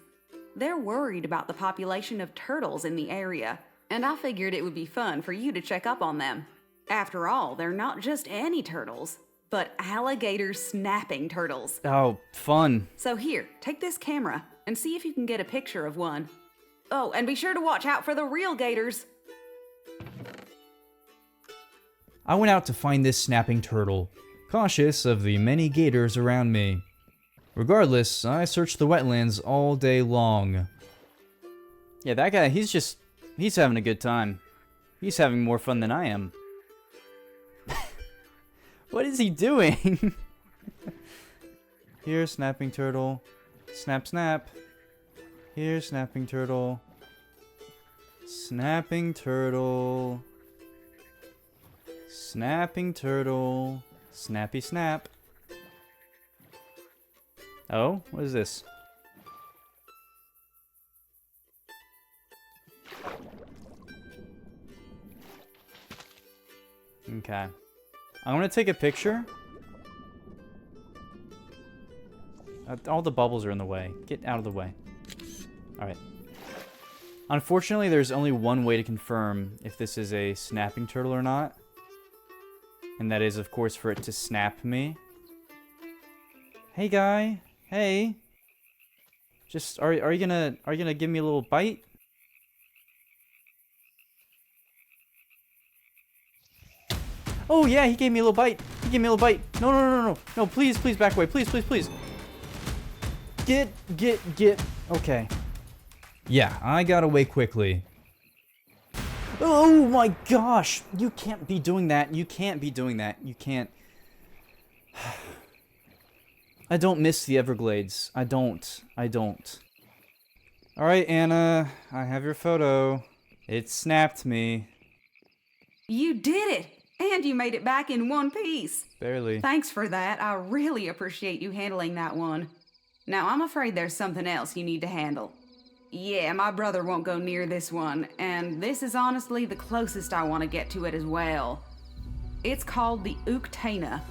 They're worried about the population of turtles in the area, and I figured it would be fun for you to check up on them. After all, they're not just any turtles, but alligator snapping turtles. Oh, fun. So here, take this camera and see if you can get a picture of one. Oh, and be sure to watch out for the real gators. I went out to find this snapping turtle, cautious of the many gators around me. Regardless, I searched the wetlands all day long. Yeah, that guy, he's having a good time. He's having more fun than I am. What is he doing? Here, snapping turtle. Snap, snap. Here, snapping turtle. Snapping turtle. Snapping turtle. Snappy snap. Oh, what is this? Okay. I'm gonna take a picture. All the bubbles are in the way. Get out of the way. Alright. Unfortunately, there's only one way to confirm if this is a snapping turtle or not. And that is, of course, for it to snap me. Hey, guy. Hey. Just, are you gonna give me a little bite? Oh, yeah, he gave me a little bite. He gave me a little bite. No, no, no, no, no. No, please, please, back away. Please, please, please. Get. Okay. Yeah, I got away quickly. Oh my gosh! You can't be doing that. You can't be doing that. You can't. I don't miss the Everglades. I don't. Alright, Anna. I have your photo. It snapped me. You did it! And you made it back in one piece. Barely. Thanks for that. I really appreciate you handling that one. Now, I'm afraid there's something else you need to handle. Yeah, my brother won't go near this one, and this is honestly the closest I want to get to it as well. It's called the Ukana.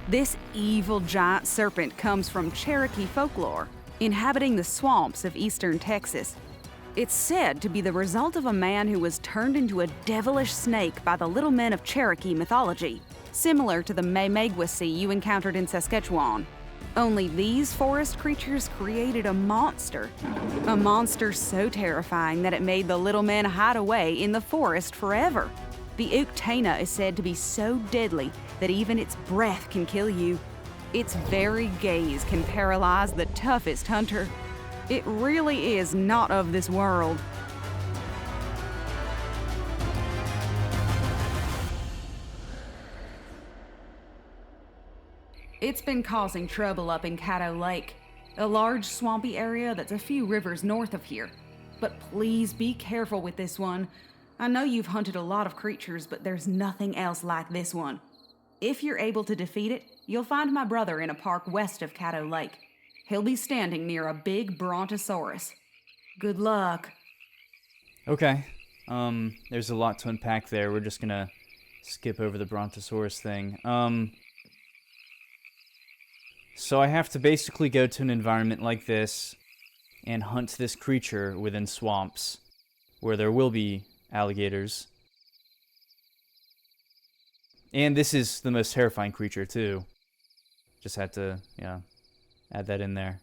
This evil giant serpent comes from Cherokee folklore, inhabiting the swamps of eastern Texas. It's said to be the result of a man who was turned into a devilish snake by the little men of Cherokee mythology, similar to the May-Magwasi you encountered in Saskatchewan. Only these forest creatures created a monster so terrifying that it made the little men hide away in the forest forever. The Ukana is said to be so deadly that even its breath can kill you. Its very gaze can paralyze the toughest hunter. It really is not of this world. It's been causing trouble up in Caddo Lake, a large swampy area that's a few rivers north of here. But please be careful with this one. I know you've hunted a lot of creatures, but there's nothing else like this one. If you're able to defeat it, you'll find my brother in a park west of Caddo Lake. He'll be standing near a big brontosaurus. Good luck. Okay. There's a lot to unpack there. We're just gonna skip over the brontosaurus thing. So I have to basically go to an environment like this and hunt this creature within swamps where there will be alligators. And this is the most terrifying creature too. Just had to, add that in there.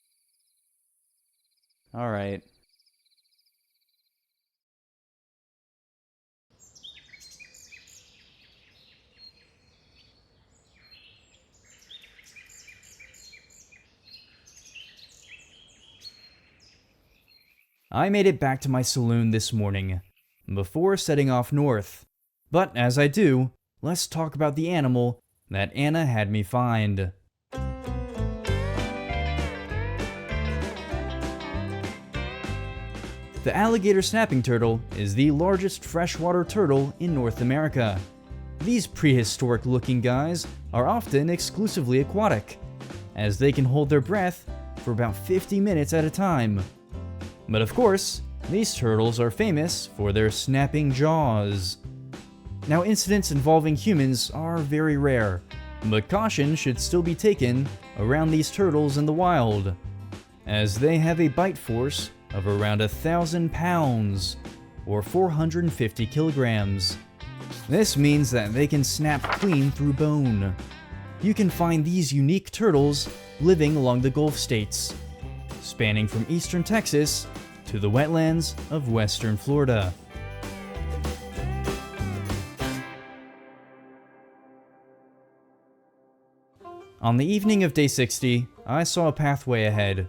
Alright. I made it back to my saloon this morning, before setting off north. But as I do, let's talk about the animal that Anna had me find. The alligator snapping turtle is the largest freshwater turtle in North America. These prehistoric-looking guys are often exclusively aquatic, as they can hold their breath for about 50 minutes at a time. But of course, these turtles are famous for their snapping jaws. Now, incidents involving humans are very rare, but caution should still be taken around these turtles in the wild, as they have a bite force of around 1,000 pounds, or 450 kilograms. This means that they can snap clean through bone. You can find these unique turtles living along the Gulf states, spanning from eastern Texas to the wetlands of western Florida. On the evening of day 60, I saw a pathway ahead.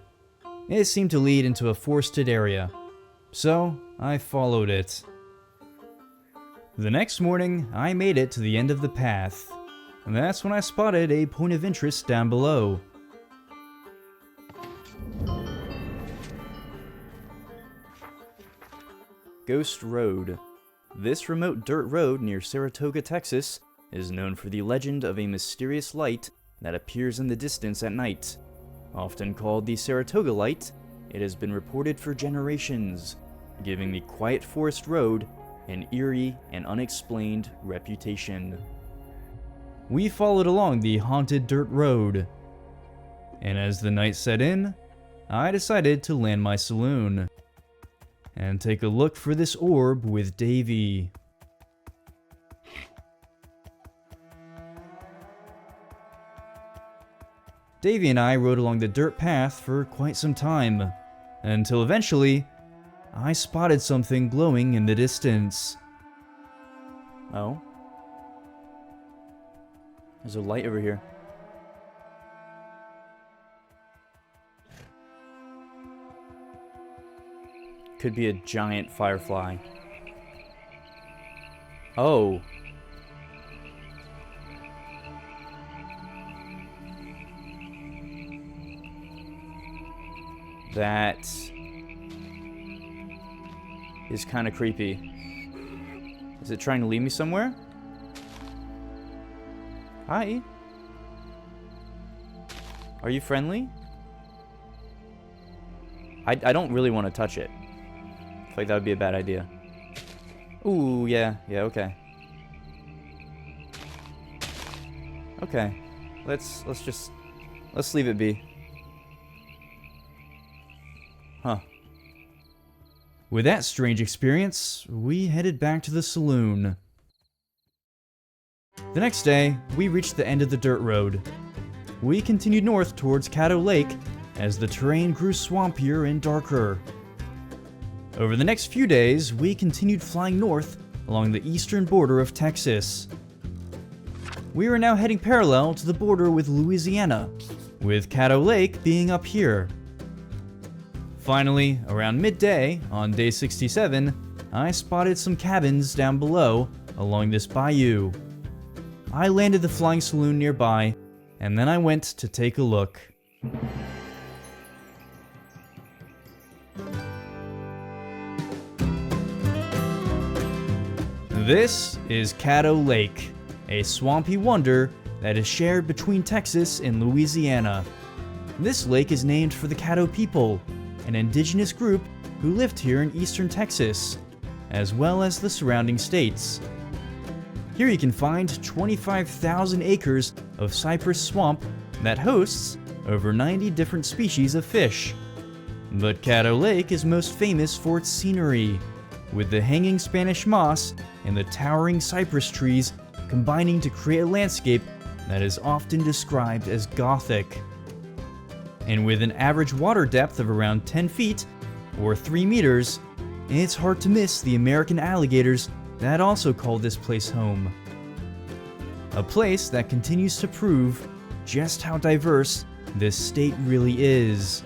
It seemed to lead into a forested area, so I followed it. The next morning, I made it to the end of the path, and that's when I spotted a point of interest down below. Ghost Road. This remote dirt road near Saratoga, Texas, is known for the legend of a mysterious light that appears in the distance at night. Often called the Saratoga Light, it has been reported for generations, giving the quiet forest road an eerie and unexplained reputation. We followed along the haunted dirt road, and as the night set in, I decided to land my saloon and take a look for this orb with Davy. Davy and I rode along the dirt path for quite some time, until eventually, I spotted something glowing in the distance. Oh? There's a light over here. Could be a giant firefly. Oh. That is kind of creepy. Is it trying to lead me somewhere? Hi. Are you friendly? I don't really want to touch it. I feel like that would be a bad idea. Ooh, yeah, okay. Okay. Let's leave it be. Huh. With that strange experience, we headed back to the saloon. The next day, we reached the end of the dirt road. We continued north towards Caddo Lake as the terrain grew swampier and darker. Over the next few days, we continued flying north along the eastern border of Texas. We were now heading parallel to the border with Louisiana, with Caddo Lake being up here. Finally, around midday on day 67, I spotted some cabins down below along this bayou. I landed the flying saloon nearby, and then I went to take a look. This is Caddo Lake, a swampy wonder that is shared between Texas and Louisiana. This lake is named for the Caddo people, an indigenous group who lived here in eastern Texas, as well as the surrounding states. Here you can find 25,000 acres of cypress swamp that hosts over 90 different species of fish. But Caddo Lake is most famous for its scenery, with the hanging Spanish moss and the towering cypress trees combining to create a landscape that is often described as Gothic. And with an average water depth of around 10 feet, or 3 meters, it's hard to miss the American alligators that also call this place home. A place that continues to prove just how diverse this state really is.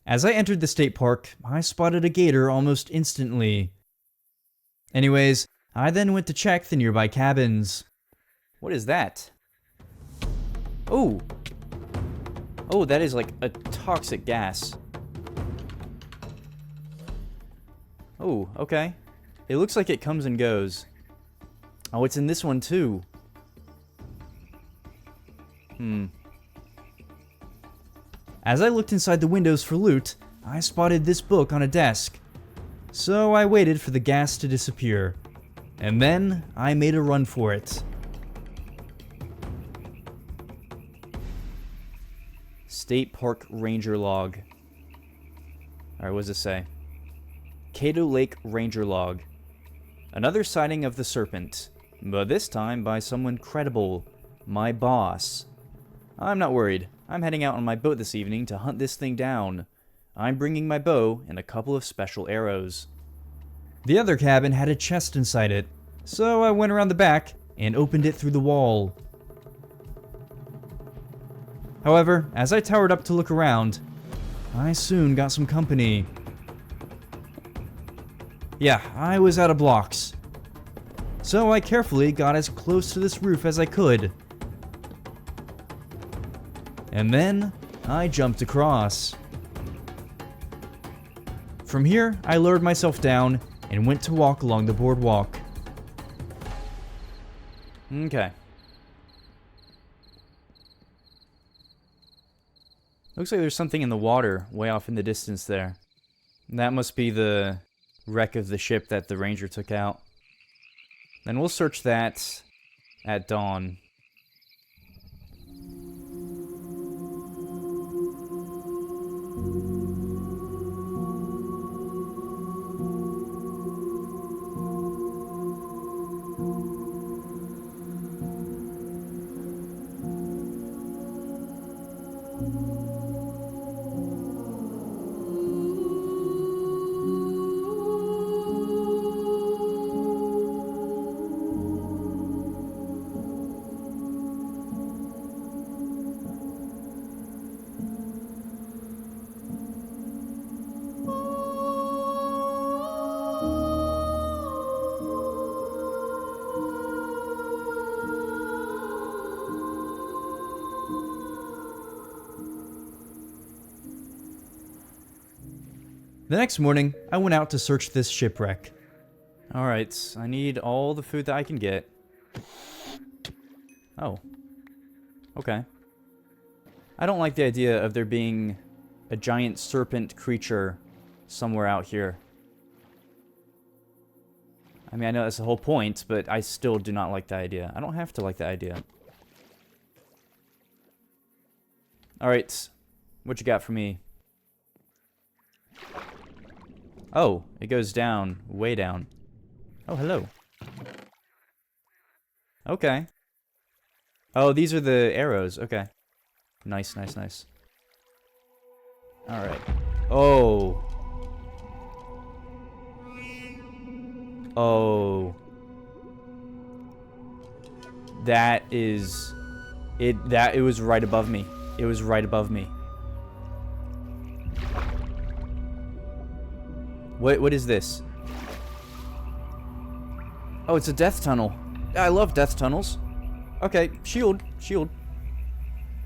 As I entered the state park, I spotted a gator almost instantly. Anyways, I then went to check the nearby cabins. What is that? Oh! Oh, that is like a toxic gas. Oh, okay. It looks like it comes and goes. Oh, it's in this one too. As I looked inside the windows for loot, I spotted this book on a desk. So I waited for the gas to disappear. And then I made a run for it. State Park Ranger Log. Alright, what does it say? Cato Lake Ranger Log. Another sighting of the serpent, but this time by someone credible, my boss. I'm not worried. I'm heading out on my boat this evening to hunt this thing down. I'm bringing my bow and a couple of special arrows. The other cabin had a chest inside it, so I went around the back and opened it through the wall. However, as I towered up to look around, I soon got some company. Yeah, I was out of blocks. So I carefully got as close to this roof as I could. And then, I jumped across. From here, I lowered myself down and went to walk along the boardwalk. Okay. Looks like there's something in the water way off in the distance there. That must be the wreck of the ship that the ranger took out. Then we'll search that at dawn. The next morning, I went out to search this shipwreck. Alright, I need all the food that I can get. Oh. Okay. I don't like the idea of there being a giant serpent creature somewhere out here. I mean, I know that's the whole point, but I still do not like that idea. I don't have to like that idea. Alright, what you got for me? Oh, it goes down, way down. Oh, hello. Okay. Oh, these are the arrows. Okay. Nice, nice, nice. Alright. Oh. Oh. That is... It was right above me. It was right above me. What is this? Oh, it's a death tunnel. I love death tunnels. Okay, shield, shield.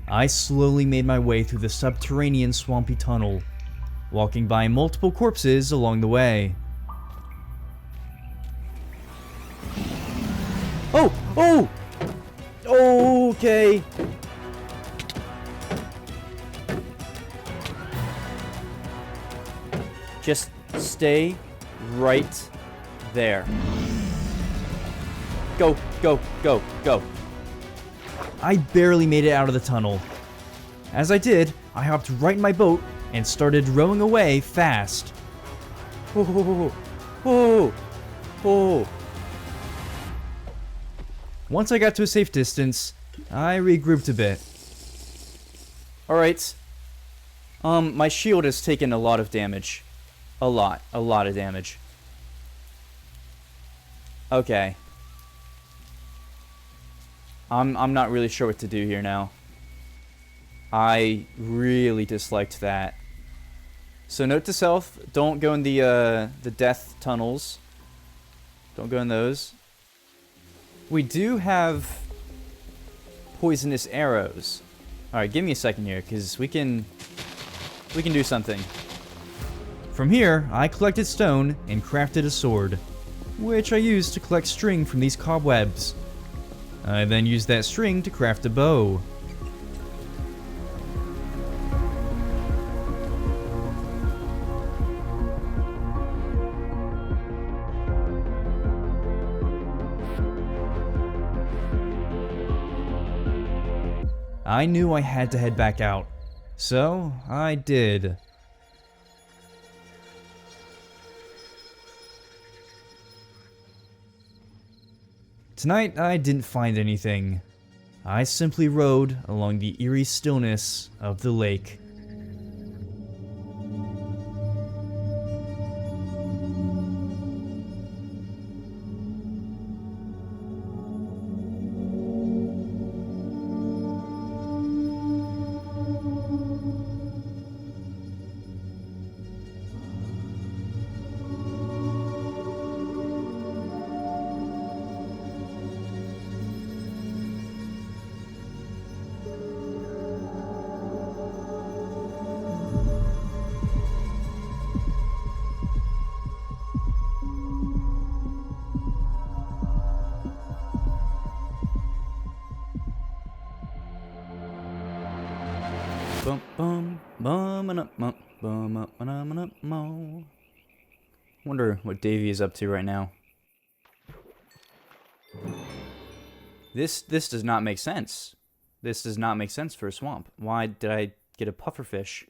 I slowly made my way through the subterranean swampy tunnel, walking by multiple corpses along the way. Oh! Oh! Okay. Just stay right there. Go, go, go, go. I barely made it out of the tunnel. As I did, I hopped right in my boat and started rowing away fast. Oh, oh, oh. Once I got to a safe distance, I regrouped a bit. Alright. My shield has taken a lot of damage. A lot of damage. Okay. I'm not really sure what to do here now. I really disliked that. So note to self, don't go in the death tunnels. Don't go in those. We do have poisonous arrows. Alright, give me a second here, because we can do something. From here, I collected stone and crafted a sword, which I used to collect string from these cobwebs. I then used that string to craft a bow. I knew I had to head back out, so I did. Tonight, I didn't find anything. I simply rode along the eerie stillness of the lake. Bum bum bum and up bum bum up and up mo. Wonder what Davy is up to right now. This does not make sense. This does not make sense for a swamp. Why did I get a pufferfish?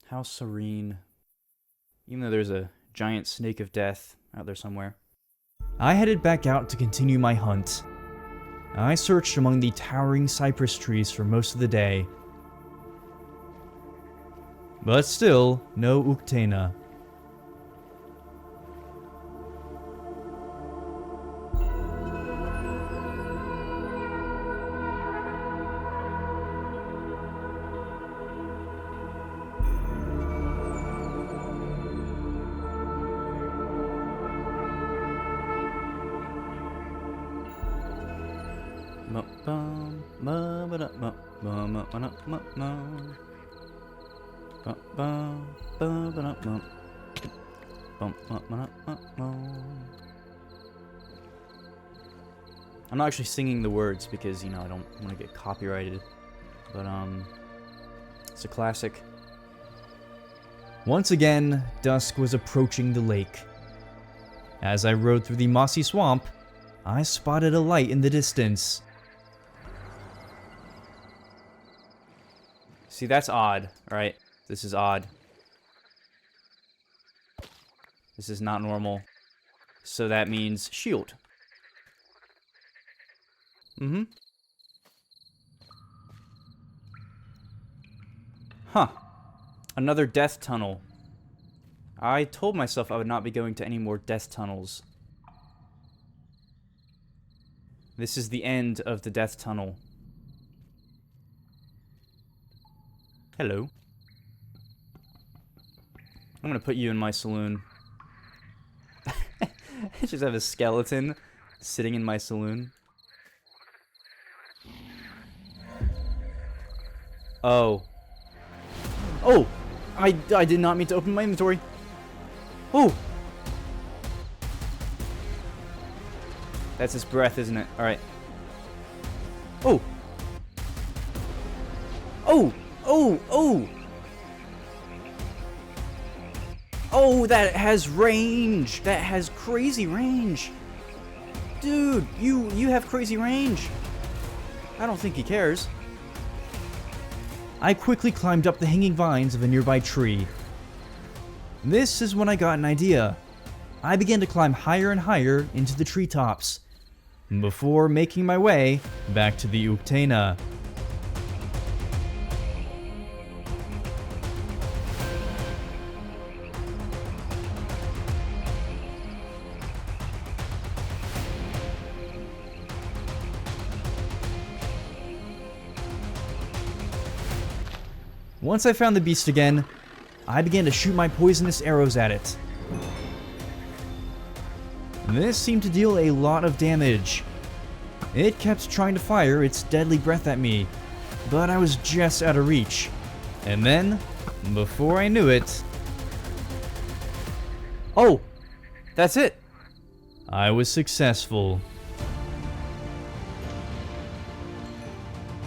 How serene. Even though there's a giant snake of death out there somewhere. I headed back out to continue my hunt. I searched among the towering cypress trees for most of the day. But still, no Ukana. I'm not actually singing the words because, you know, I don't want to get copyrighted. But, it's a classic. Once again, dusk was approaching the lake. As I rode through the mossy swamp, I spotted a light in the distance. See, that's odd, right? This is odd. This is not normal. So that means shield. Mm-hmm. Huh. Another death tunnel. I told myself I would not be going to any more death tunnels. This is the end of the death tunnel. Hello. I'm gonna put you in my saloon. I just have a skeleton sitting in my saloon. Oh. Oh! I did not mean to open my inventory. Oh! That's his breath, isn't it? Alright. Oh! Oh! Oh! Oh! Oh, that has range! That has crazy range! Dude, you have crazy range! I don't think he cares. I quickly climbed up the hanging vines of a nearby tree. This is when I got an idea. I began to climb higher and higher into the treetops, before making my way back to the Ukana. Once I found the beast again, I began to shoot my poisonous arrows at it. This seemed to deal a lot of damage. It kept trying to fire its deadly breath at me, but I was just out of reach. And then, before I knew it, Oh! That's it! I was successful.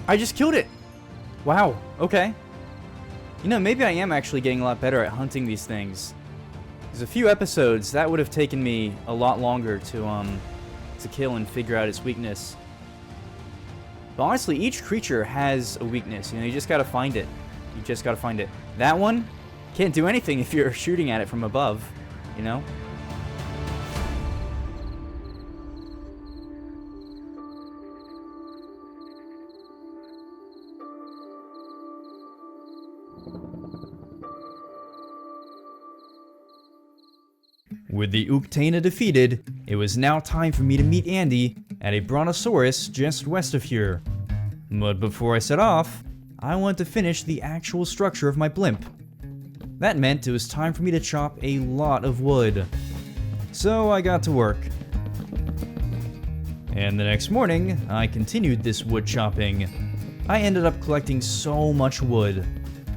I just killed it! Wow, okay. You know, maybe I am actually getting a lot better at hunting these things. There's a few episodes that would have taken me a lot longer to kill and figure out its weakness. But honestly, each creature has a weakness. You know, you just gotta find it. You just gotta find it. That one can't do anything if you're shooting at it from above, you know? With the Ukana defeated, it was now time for me to meet Andy at a brontosaurus just west of here. But before I set off, I wanted to finish the actual structure of my blimp. That meant it was time for me to chop a lot of wood. So I got to work. And the next morning, I continued this wood chopping. I ended up collecting so much wood,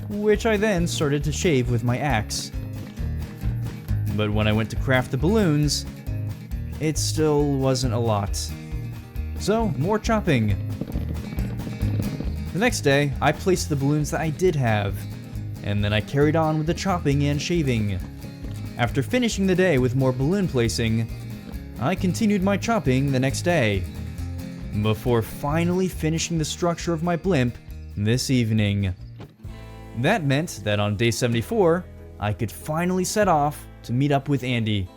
which I then started to shave with my axe. But when I went to craft the balloons, it still wasn't a lot. So, more chopping. The next day, I placed the balloons that I did have, and then I carried on with the chopping and shaving. After finishing the day with more balloon placing, I continued my chopping the next day, before finally finishing the structure of my blimp this evening. That meant that on day 74, I could finally set off to meet up with Andy.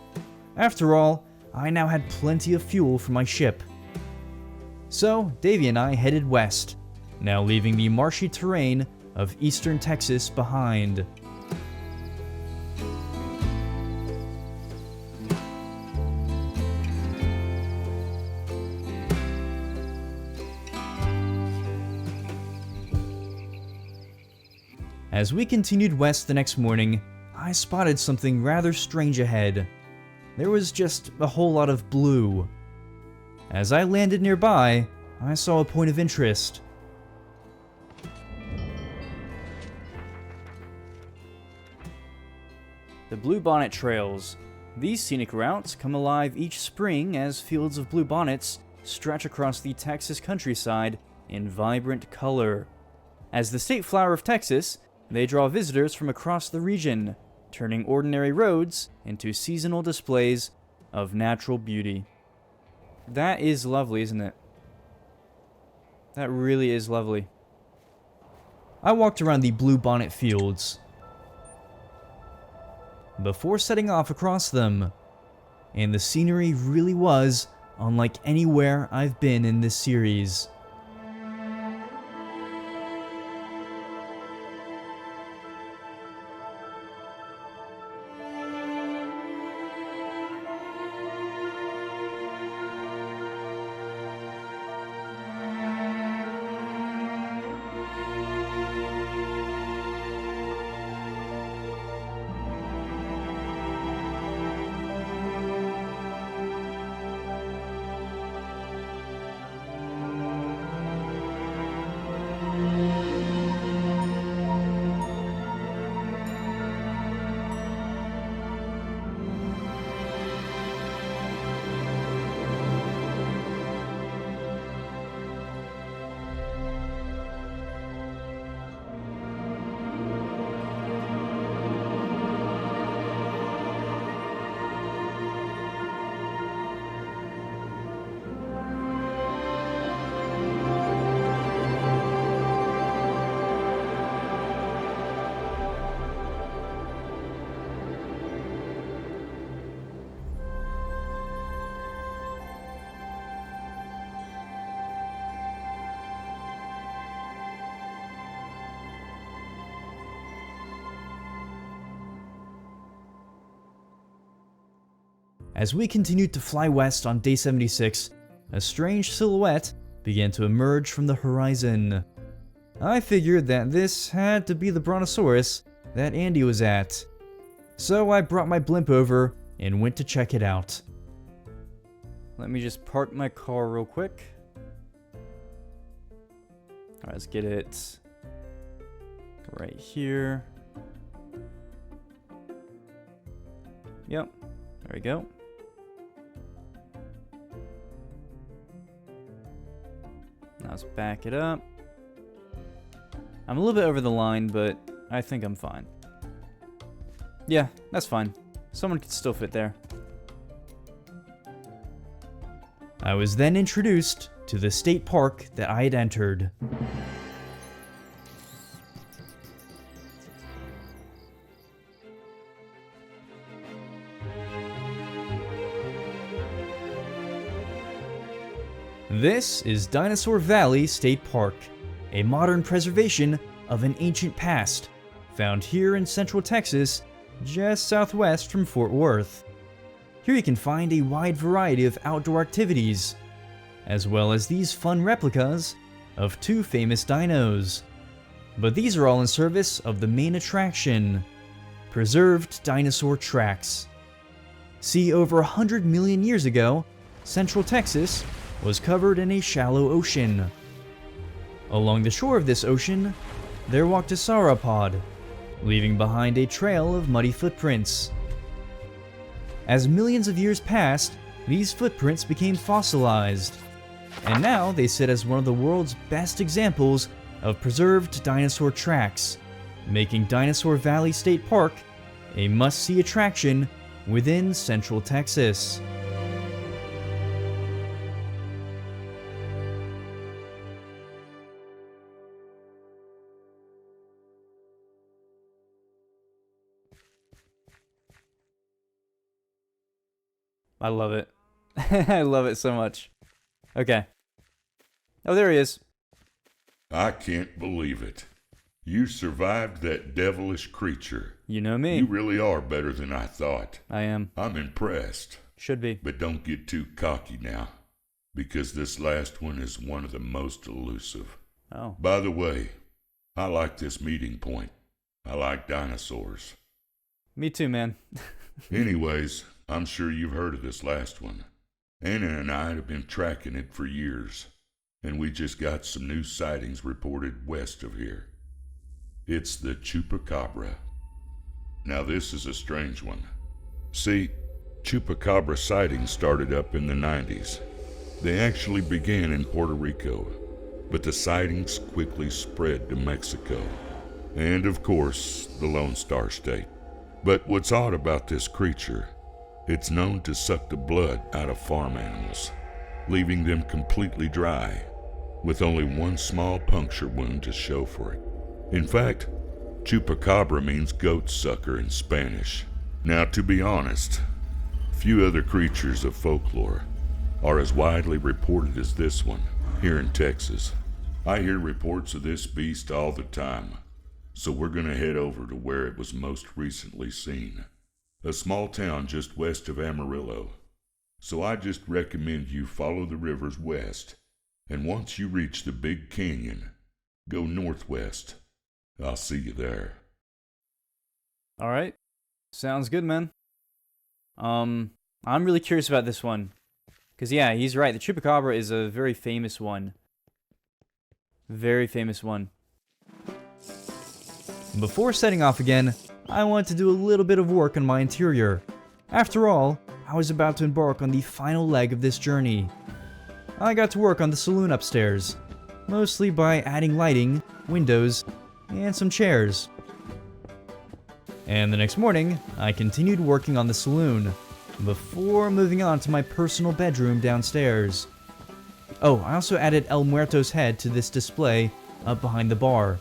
After all, I now had plenty of fuel for my ship. So, Davey and I headed west, now leaving the marshy terrain of eastern Texas behind. As we continued west the next morning, I spotted something rather strange ahead. There was just a whole lot of blue. As I landed nearby, I saw a point of interest. The Bluebonnet Trails. These scenic routes come alive each spring as fields of bluebonnets stretch across the Texas countryside in vibrant color. As the state flower of Texas, they draw visitors from across the region, turning ordinary roads into seasonal displays of natural beauty. That is lovely, isn't it? That really is lovely. I walked around the bluebonnet fields before setting off across them, and the scenery really was unlike anywhere I've been in this series. As we continued to fly west on day 76, a strange silhouette began to emerge from the horizon. I figured that this had to be the brontosaurus that Andy was at, so I brought my blimp over and went to check it out. Let me just park my car real quick. Alright, let's get it right here. Yep, there we go. Now let's back it up. I'm a little bit over the line, but I think I'm fine. Yeah, that's fine. Someone could still fit there. I was then introduced to the state park that I had entered. This is Dinosaur Valley State Park, a modern preservation of an ancient past, found here in central Texas, just southwest from Fort Worth. Here you can find a wide variety of outdoor activities, as well as these fun replicas of two famous dinos. But these are all in service of the main attraction, preserved dinosaur tracks. See, over 100 million years ago, central Texas was covered in a shallow ocean. Along the shore of this ocean, there walked a sauropod, leaving behind a trail of muddy footprints. As millions of years passed, these footprints became fossilized, and now they sit as one of the world's best examples of preserved dinosaur tracks, making Dinosaur Valley State Park a must-see attraction within Central Texas. I love it. I love it so much. Okay. Oh, there he is. I can't believe it. You survived that devilish creature. You know me. You really are better than I thought. I am. I'm impressed. Should be. But don't get too cocky now, because this last one is one of the most elusive. Oh. By the way, I like this meeting point. I like dinosaurs. Me too, man. Anyways, I'm sure you've heard of this last one. Anna and I have been tracking it for years, and we just got some new sightings reported west of here. It's the Chupacabra. Now this is a strange one. See, Chupacabra sightings started up in the 90s. They actually began in Puerto Rico, but the sightings quickly spread to Mexico, and of course, the Lone Star State. But what's odd about this creature, it's known to suck the blood out of farm animals, leaving them completely dry, with only one small puncture wound to show for it. In fact, Chupacabra means goat sucker in Spanish. Now, to be honest, few other creatures of folklore are as widely reported as this one here in Texas. I hear reports of this beast all the time, so we're gonna head over to where it was most recently seen. A small town just west of Amarillo. So I just recommend you follow the rivers west, and once you reach the Big Canyon, go northwest. I'll see you there. Alright. Sounds good, man. I'm really curious about this one. Because, yeah, he's right. The Chupacabra is a very famous one. Very famous one. Before setting off again, I wanted to do a little bit of work on my interior. After all, I was about to embark on the final leg of this journey. I got to work on the saloon upstairs, mostly by adding lighting, windows, and some chairs. And the next morning, I continued working on the saloon, before moving on to my personal bedroom downstairs. Oh, I also added El Muerto's head to this display up behind the bar.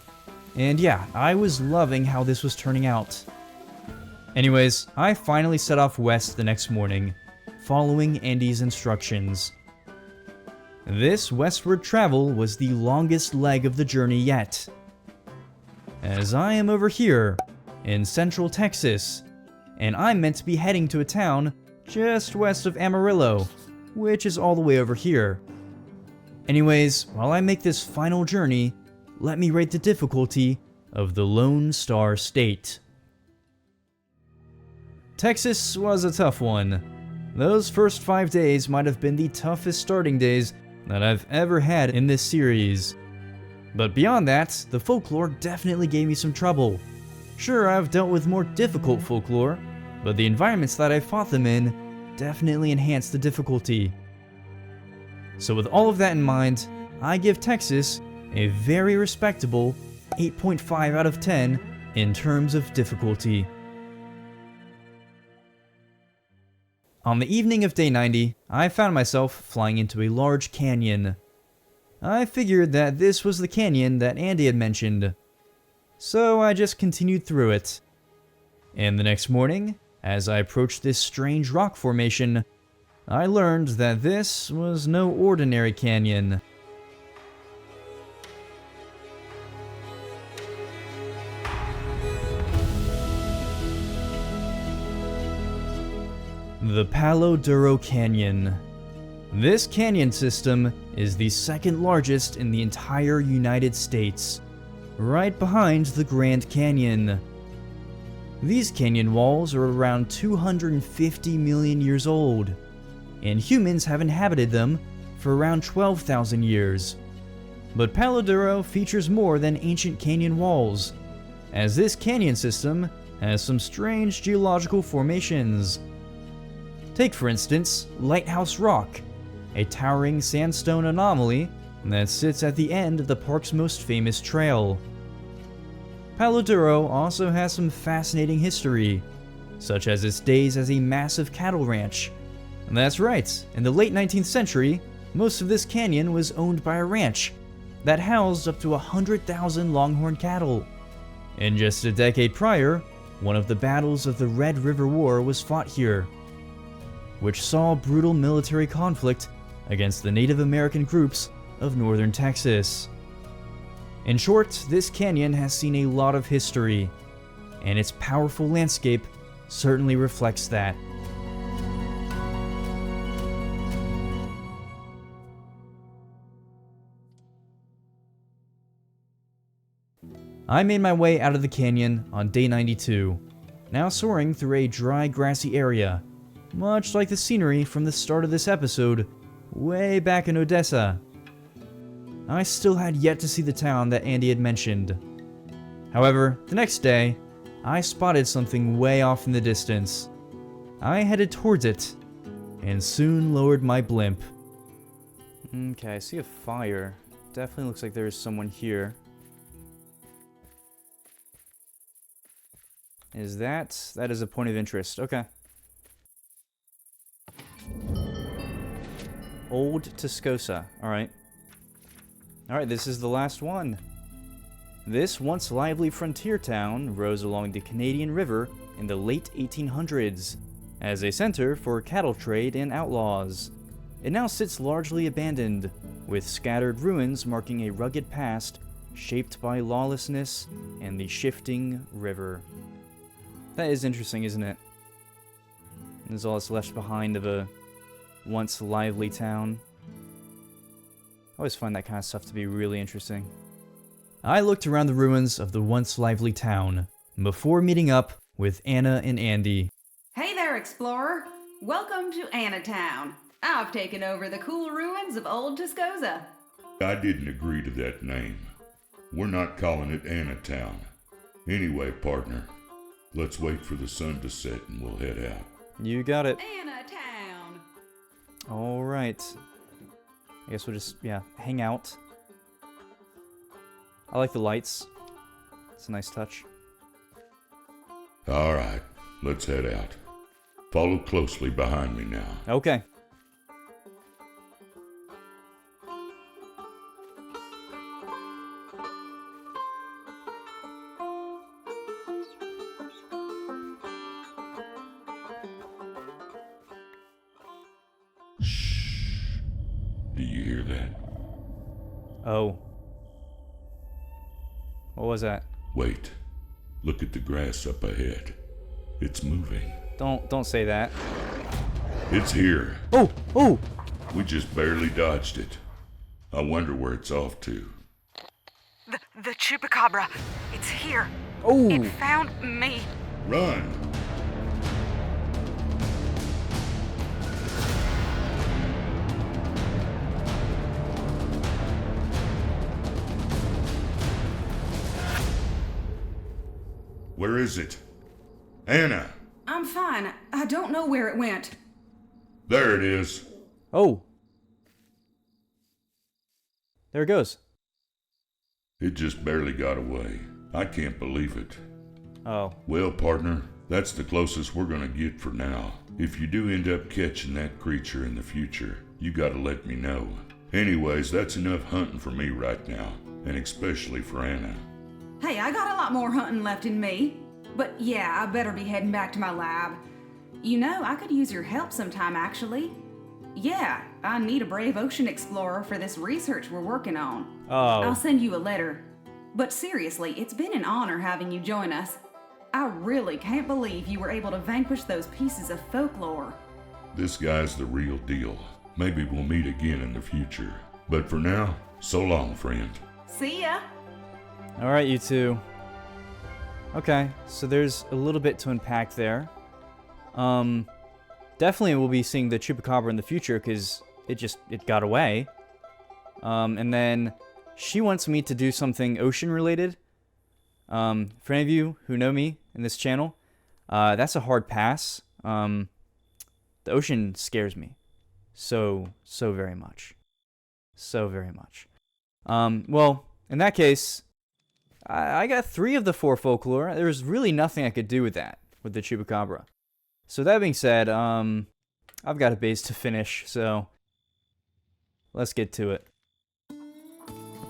And yeah, I was loving how this was turning out. Anyways, I finally set off west the next morning, following Andy's instructions. This westward travel was the longest leg of the journey yet, as I am over here in central Texas, and I'm meant to be heading to a town just west of Amarillo, which is all the way over here. Anyways, while I make this final journey, let me rate the difficulty of the Lone Star State. Texas was a tough one. Those first 5 days might have been the toughest starting days that I've ever had in this series. But beyond that, the folklore definitely gave me some trouble. Sure, I've dealt with more difficult folklore, but the environments that I fought them in definitely enhanced the difficulty. So with all of that in mind, I give Texas a very respectable 8.5 out of 10 in terms of difficulty. On the evening of day 90, I found myself flying into a large canyon. I figured that this was the canyon that Andy had mentioned, so I just continued through it. And the next morning, as I approached this strange rock formation, I learned that this was no ordinary canyon. The Palo Duro Canyon. This canyon system is the second largest in the entire United States, right behind the Grand Canyon. These canyon walls are around 250 million years old, and humans have inhabited them for around 12,000 years. But Palo Duro features more than ancient canyon walls, as this canyon system has some strange geological formations. Take for instance, Lighthouse Rock, a towering sandstone anomaly that sits at the end of the park's most famous trail. Palo Duro also has some fascinating history, such as its days as a massive cattle ranch. And that's right, in the late 19th century, most of this canyon was owned by a ranch that housed up to 100,000 longhorn cattle. And just a decade prior, one of the battles of the Red River War was fought here, which saw brutal military conflict against the Native American groups of northern Texas. In short, this canyon has seen a lot of history, and its powerful landscape certainly reflects that. I made my way out of the canyon on day 92, now soaring through a dry, grassy area, much like the scenery from the start of this episode, way back in Odessa. I still had yet to see the town that Andy had mentioned. However, the next day, I spotted something way off in the distance. I headed towards it, and soon lowered my blimp. Okay, I see a fire. Definitely looks like there's someone here. Is that? That is a point of interest. Okay. Old Tascosa. Alright. Alright, this is the last one. This once lively frontier town rose along the Canadian River in the late 1800s as a center for cattle trade and outlaws. It now sits largely abandoned, with scattered ruins marking a rugged past shaped by lawlessness and the shifting river. That is interesting, isn't it? There's all that's left behind of a once lively town. I always find that kind of stuff to be really interesting. I looked around the ruins of the once lively town before meeting up with Anna and Andy. Hey there, explorer. Welcome to Annatown. I've taken over the cool ruins of Old Tascosa. I didn't agree to that name. We're not calling it Annatown. Anyway, partner, let's wait for the sun to set and we'll head out. You got it. Annatown. Alright. I guess we'll just, hang out. I like the lights. It's a nice touch. All right, let's head out. Follow closely behind me now. Okay. Do you hear that? Oh. What was that? Wait. Look at the grass up ahead. It's moving. Don't say that. It's here. Oh! We just barely dodged it. I wonder where it's off to. The Chupacabra. It's here. Oh! It found me. Run! where is it? Anna! I'm fine. I don't know where it went. There it is. Oh. There it goes. It just barely got away. I can't believe it. Oh. Well, partner, that's the closest we're gonna get for now. If you do end up catching that creature in the future, you gotta let me know. Anyways, that's enough hunting for me right now, and especially for Anna. Hey, I got a lot more hunting left in me. But yeah, I better be heading back to my lab. You know, I could use your help sometime, actually. Yeah, I need a brave ocean explorer for this research we're working on. Oh. I'll send you a letter. But seriously, it's been an honor having you join us. I really can't believe you were able to vanquish those pieces of folklore. This guy's the real deal. Maybe we'll meet again in the future. But for now, so long, friend. See ya! Alright, you two. Okay, so there's a little bit to unpack there. Definitely we'll be seeing the Chupacabra in the future because it got away. And then she wants me to do something ocean related. For any of you who know me in this channel, that's a hard pass. The ocean scares me so very much. So very much. Well, in that case, I got 3 of the 4 folklore. There's really nothing I could do with that, with the Chupacabra. So that being said, I've got a base to finish, so let's get to it.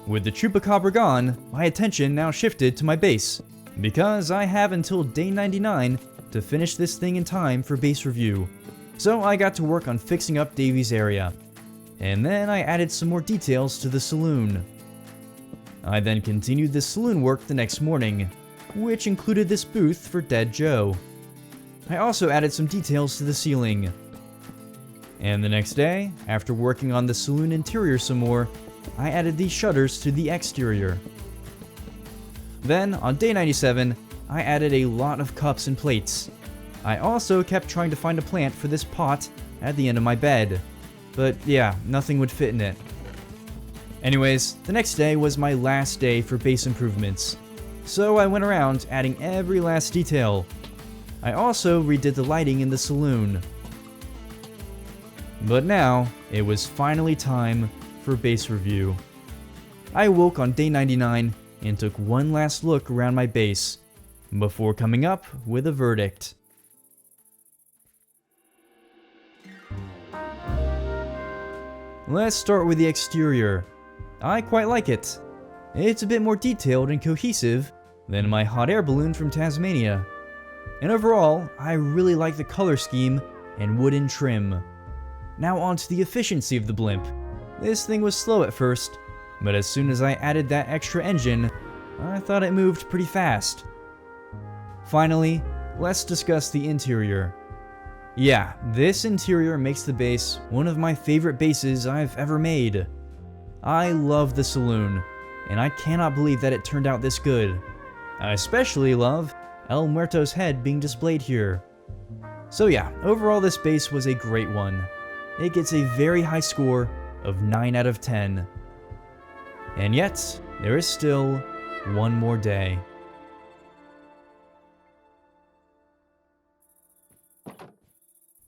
With the Chupacabra gone, my attention now shifted to my base, because I have until day 99 to finish this thing in time for base review. So I got to work on fixing up Davy's area, and then I added some more details to the saloon. I then continued the saloon work the next morning, which included this booth for Dead Joe. I also added some details to the ceiling. And the next day, after working on the saloon interior some more, I added these shutters to the exterior. Then, on day 97, I added a lot of cups and plates. I also kept trying to find a plant for this pot at the end of my bed, but yeah, nothing would fit in it. Anyways, the next day was my last day for base improvements, so I went around adding every last detail. I also redid the lighting in the saloon. But now, it was finally time for base review. I woke on day 99 and took one last look around my base, before coming up with a verdict. Let's start with the exterior. I quite like it. It's a bit more detailed and cohesive than my hot air balloon from Tasmania. And overall, I really like the color scheme and wooden trim. Now on to the efficiency of the blimp. This thing was slow at first, but as soon as I added that extra engine, I thought it moved pretty fast. Finally, let's discuss the interior. Yeah, this interior makes the base one of my favorite bases I've ever made. I love the saloon, and I cannot believe that it turned out this good. I especially love El Muerto's head being displayed here. So yeah, overall this base was a great one. It gets a very high score of 9 out of 10. And yet, there is still one more day.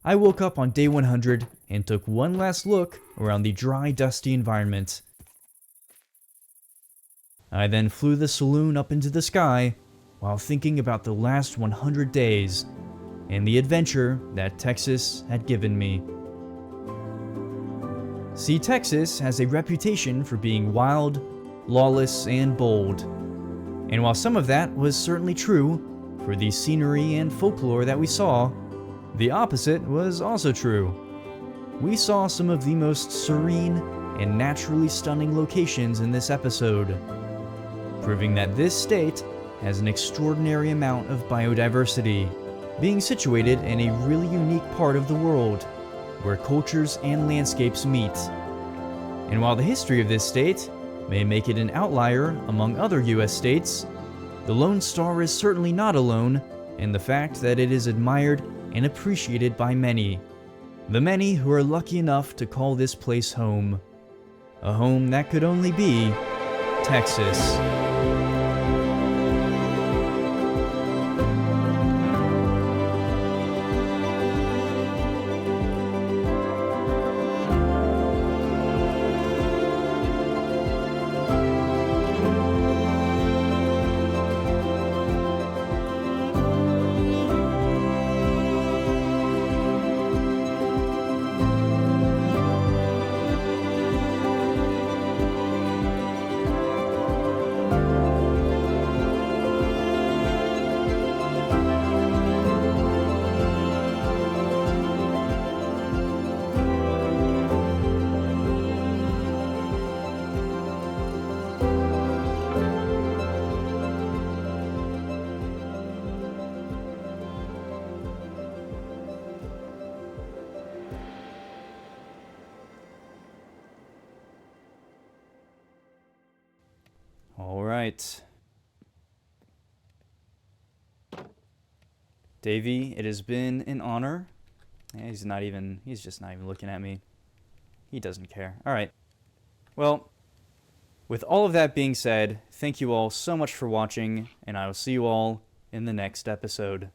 I woke up on day 100 and took one last look around the dry, dusty environment. I then flew the saloon up into the sky while thinking about the last 100 days and the adventure that Texas had given me. See, Texas has a reputation for being wild, lawless, and bold. And while some of that was certainly true for the scenery and folklore that we saw, the opposite was also true. We saw some of the most serene and naturally stunning locations in this episode, proving that this state has an extraordinary amount of biodiversity, being situated in a really unique part of the world, where cultures and landscapes meet. And while the history of this state may make it an outlier among other US states, the Lone Star is certainly not alone in the fact that it is admired and appreciated by many. The many who are lucky enough to call this place home. A home that could only be Texas. Alright. Davy, it has been an honor. Yeah, he's just not even looking at me. He doesn't care. Alright. Well, with all of that being said, thank you all so much for watching, and I will see you all in the next episode.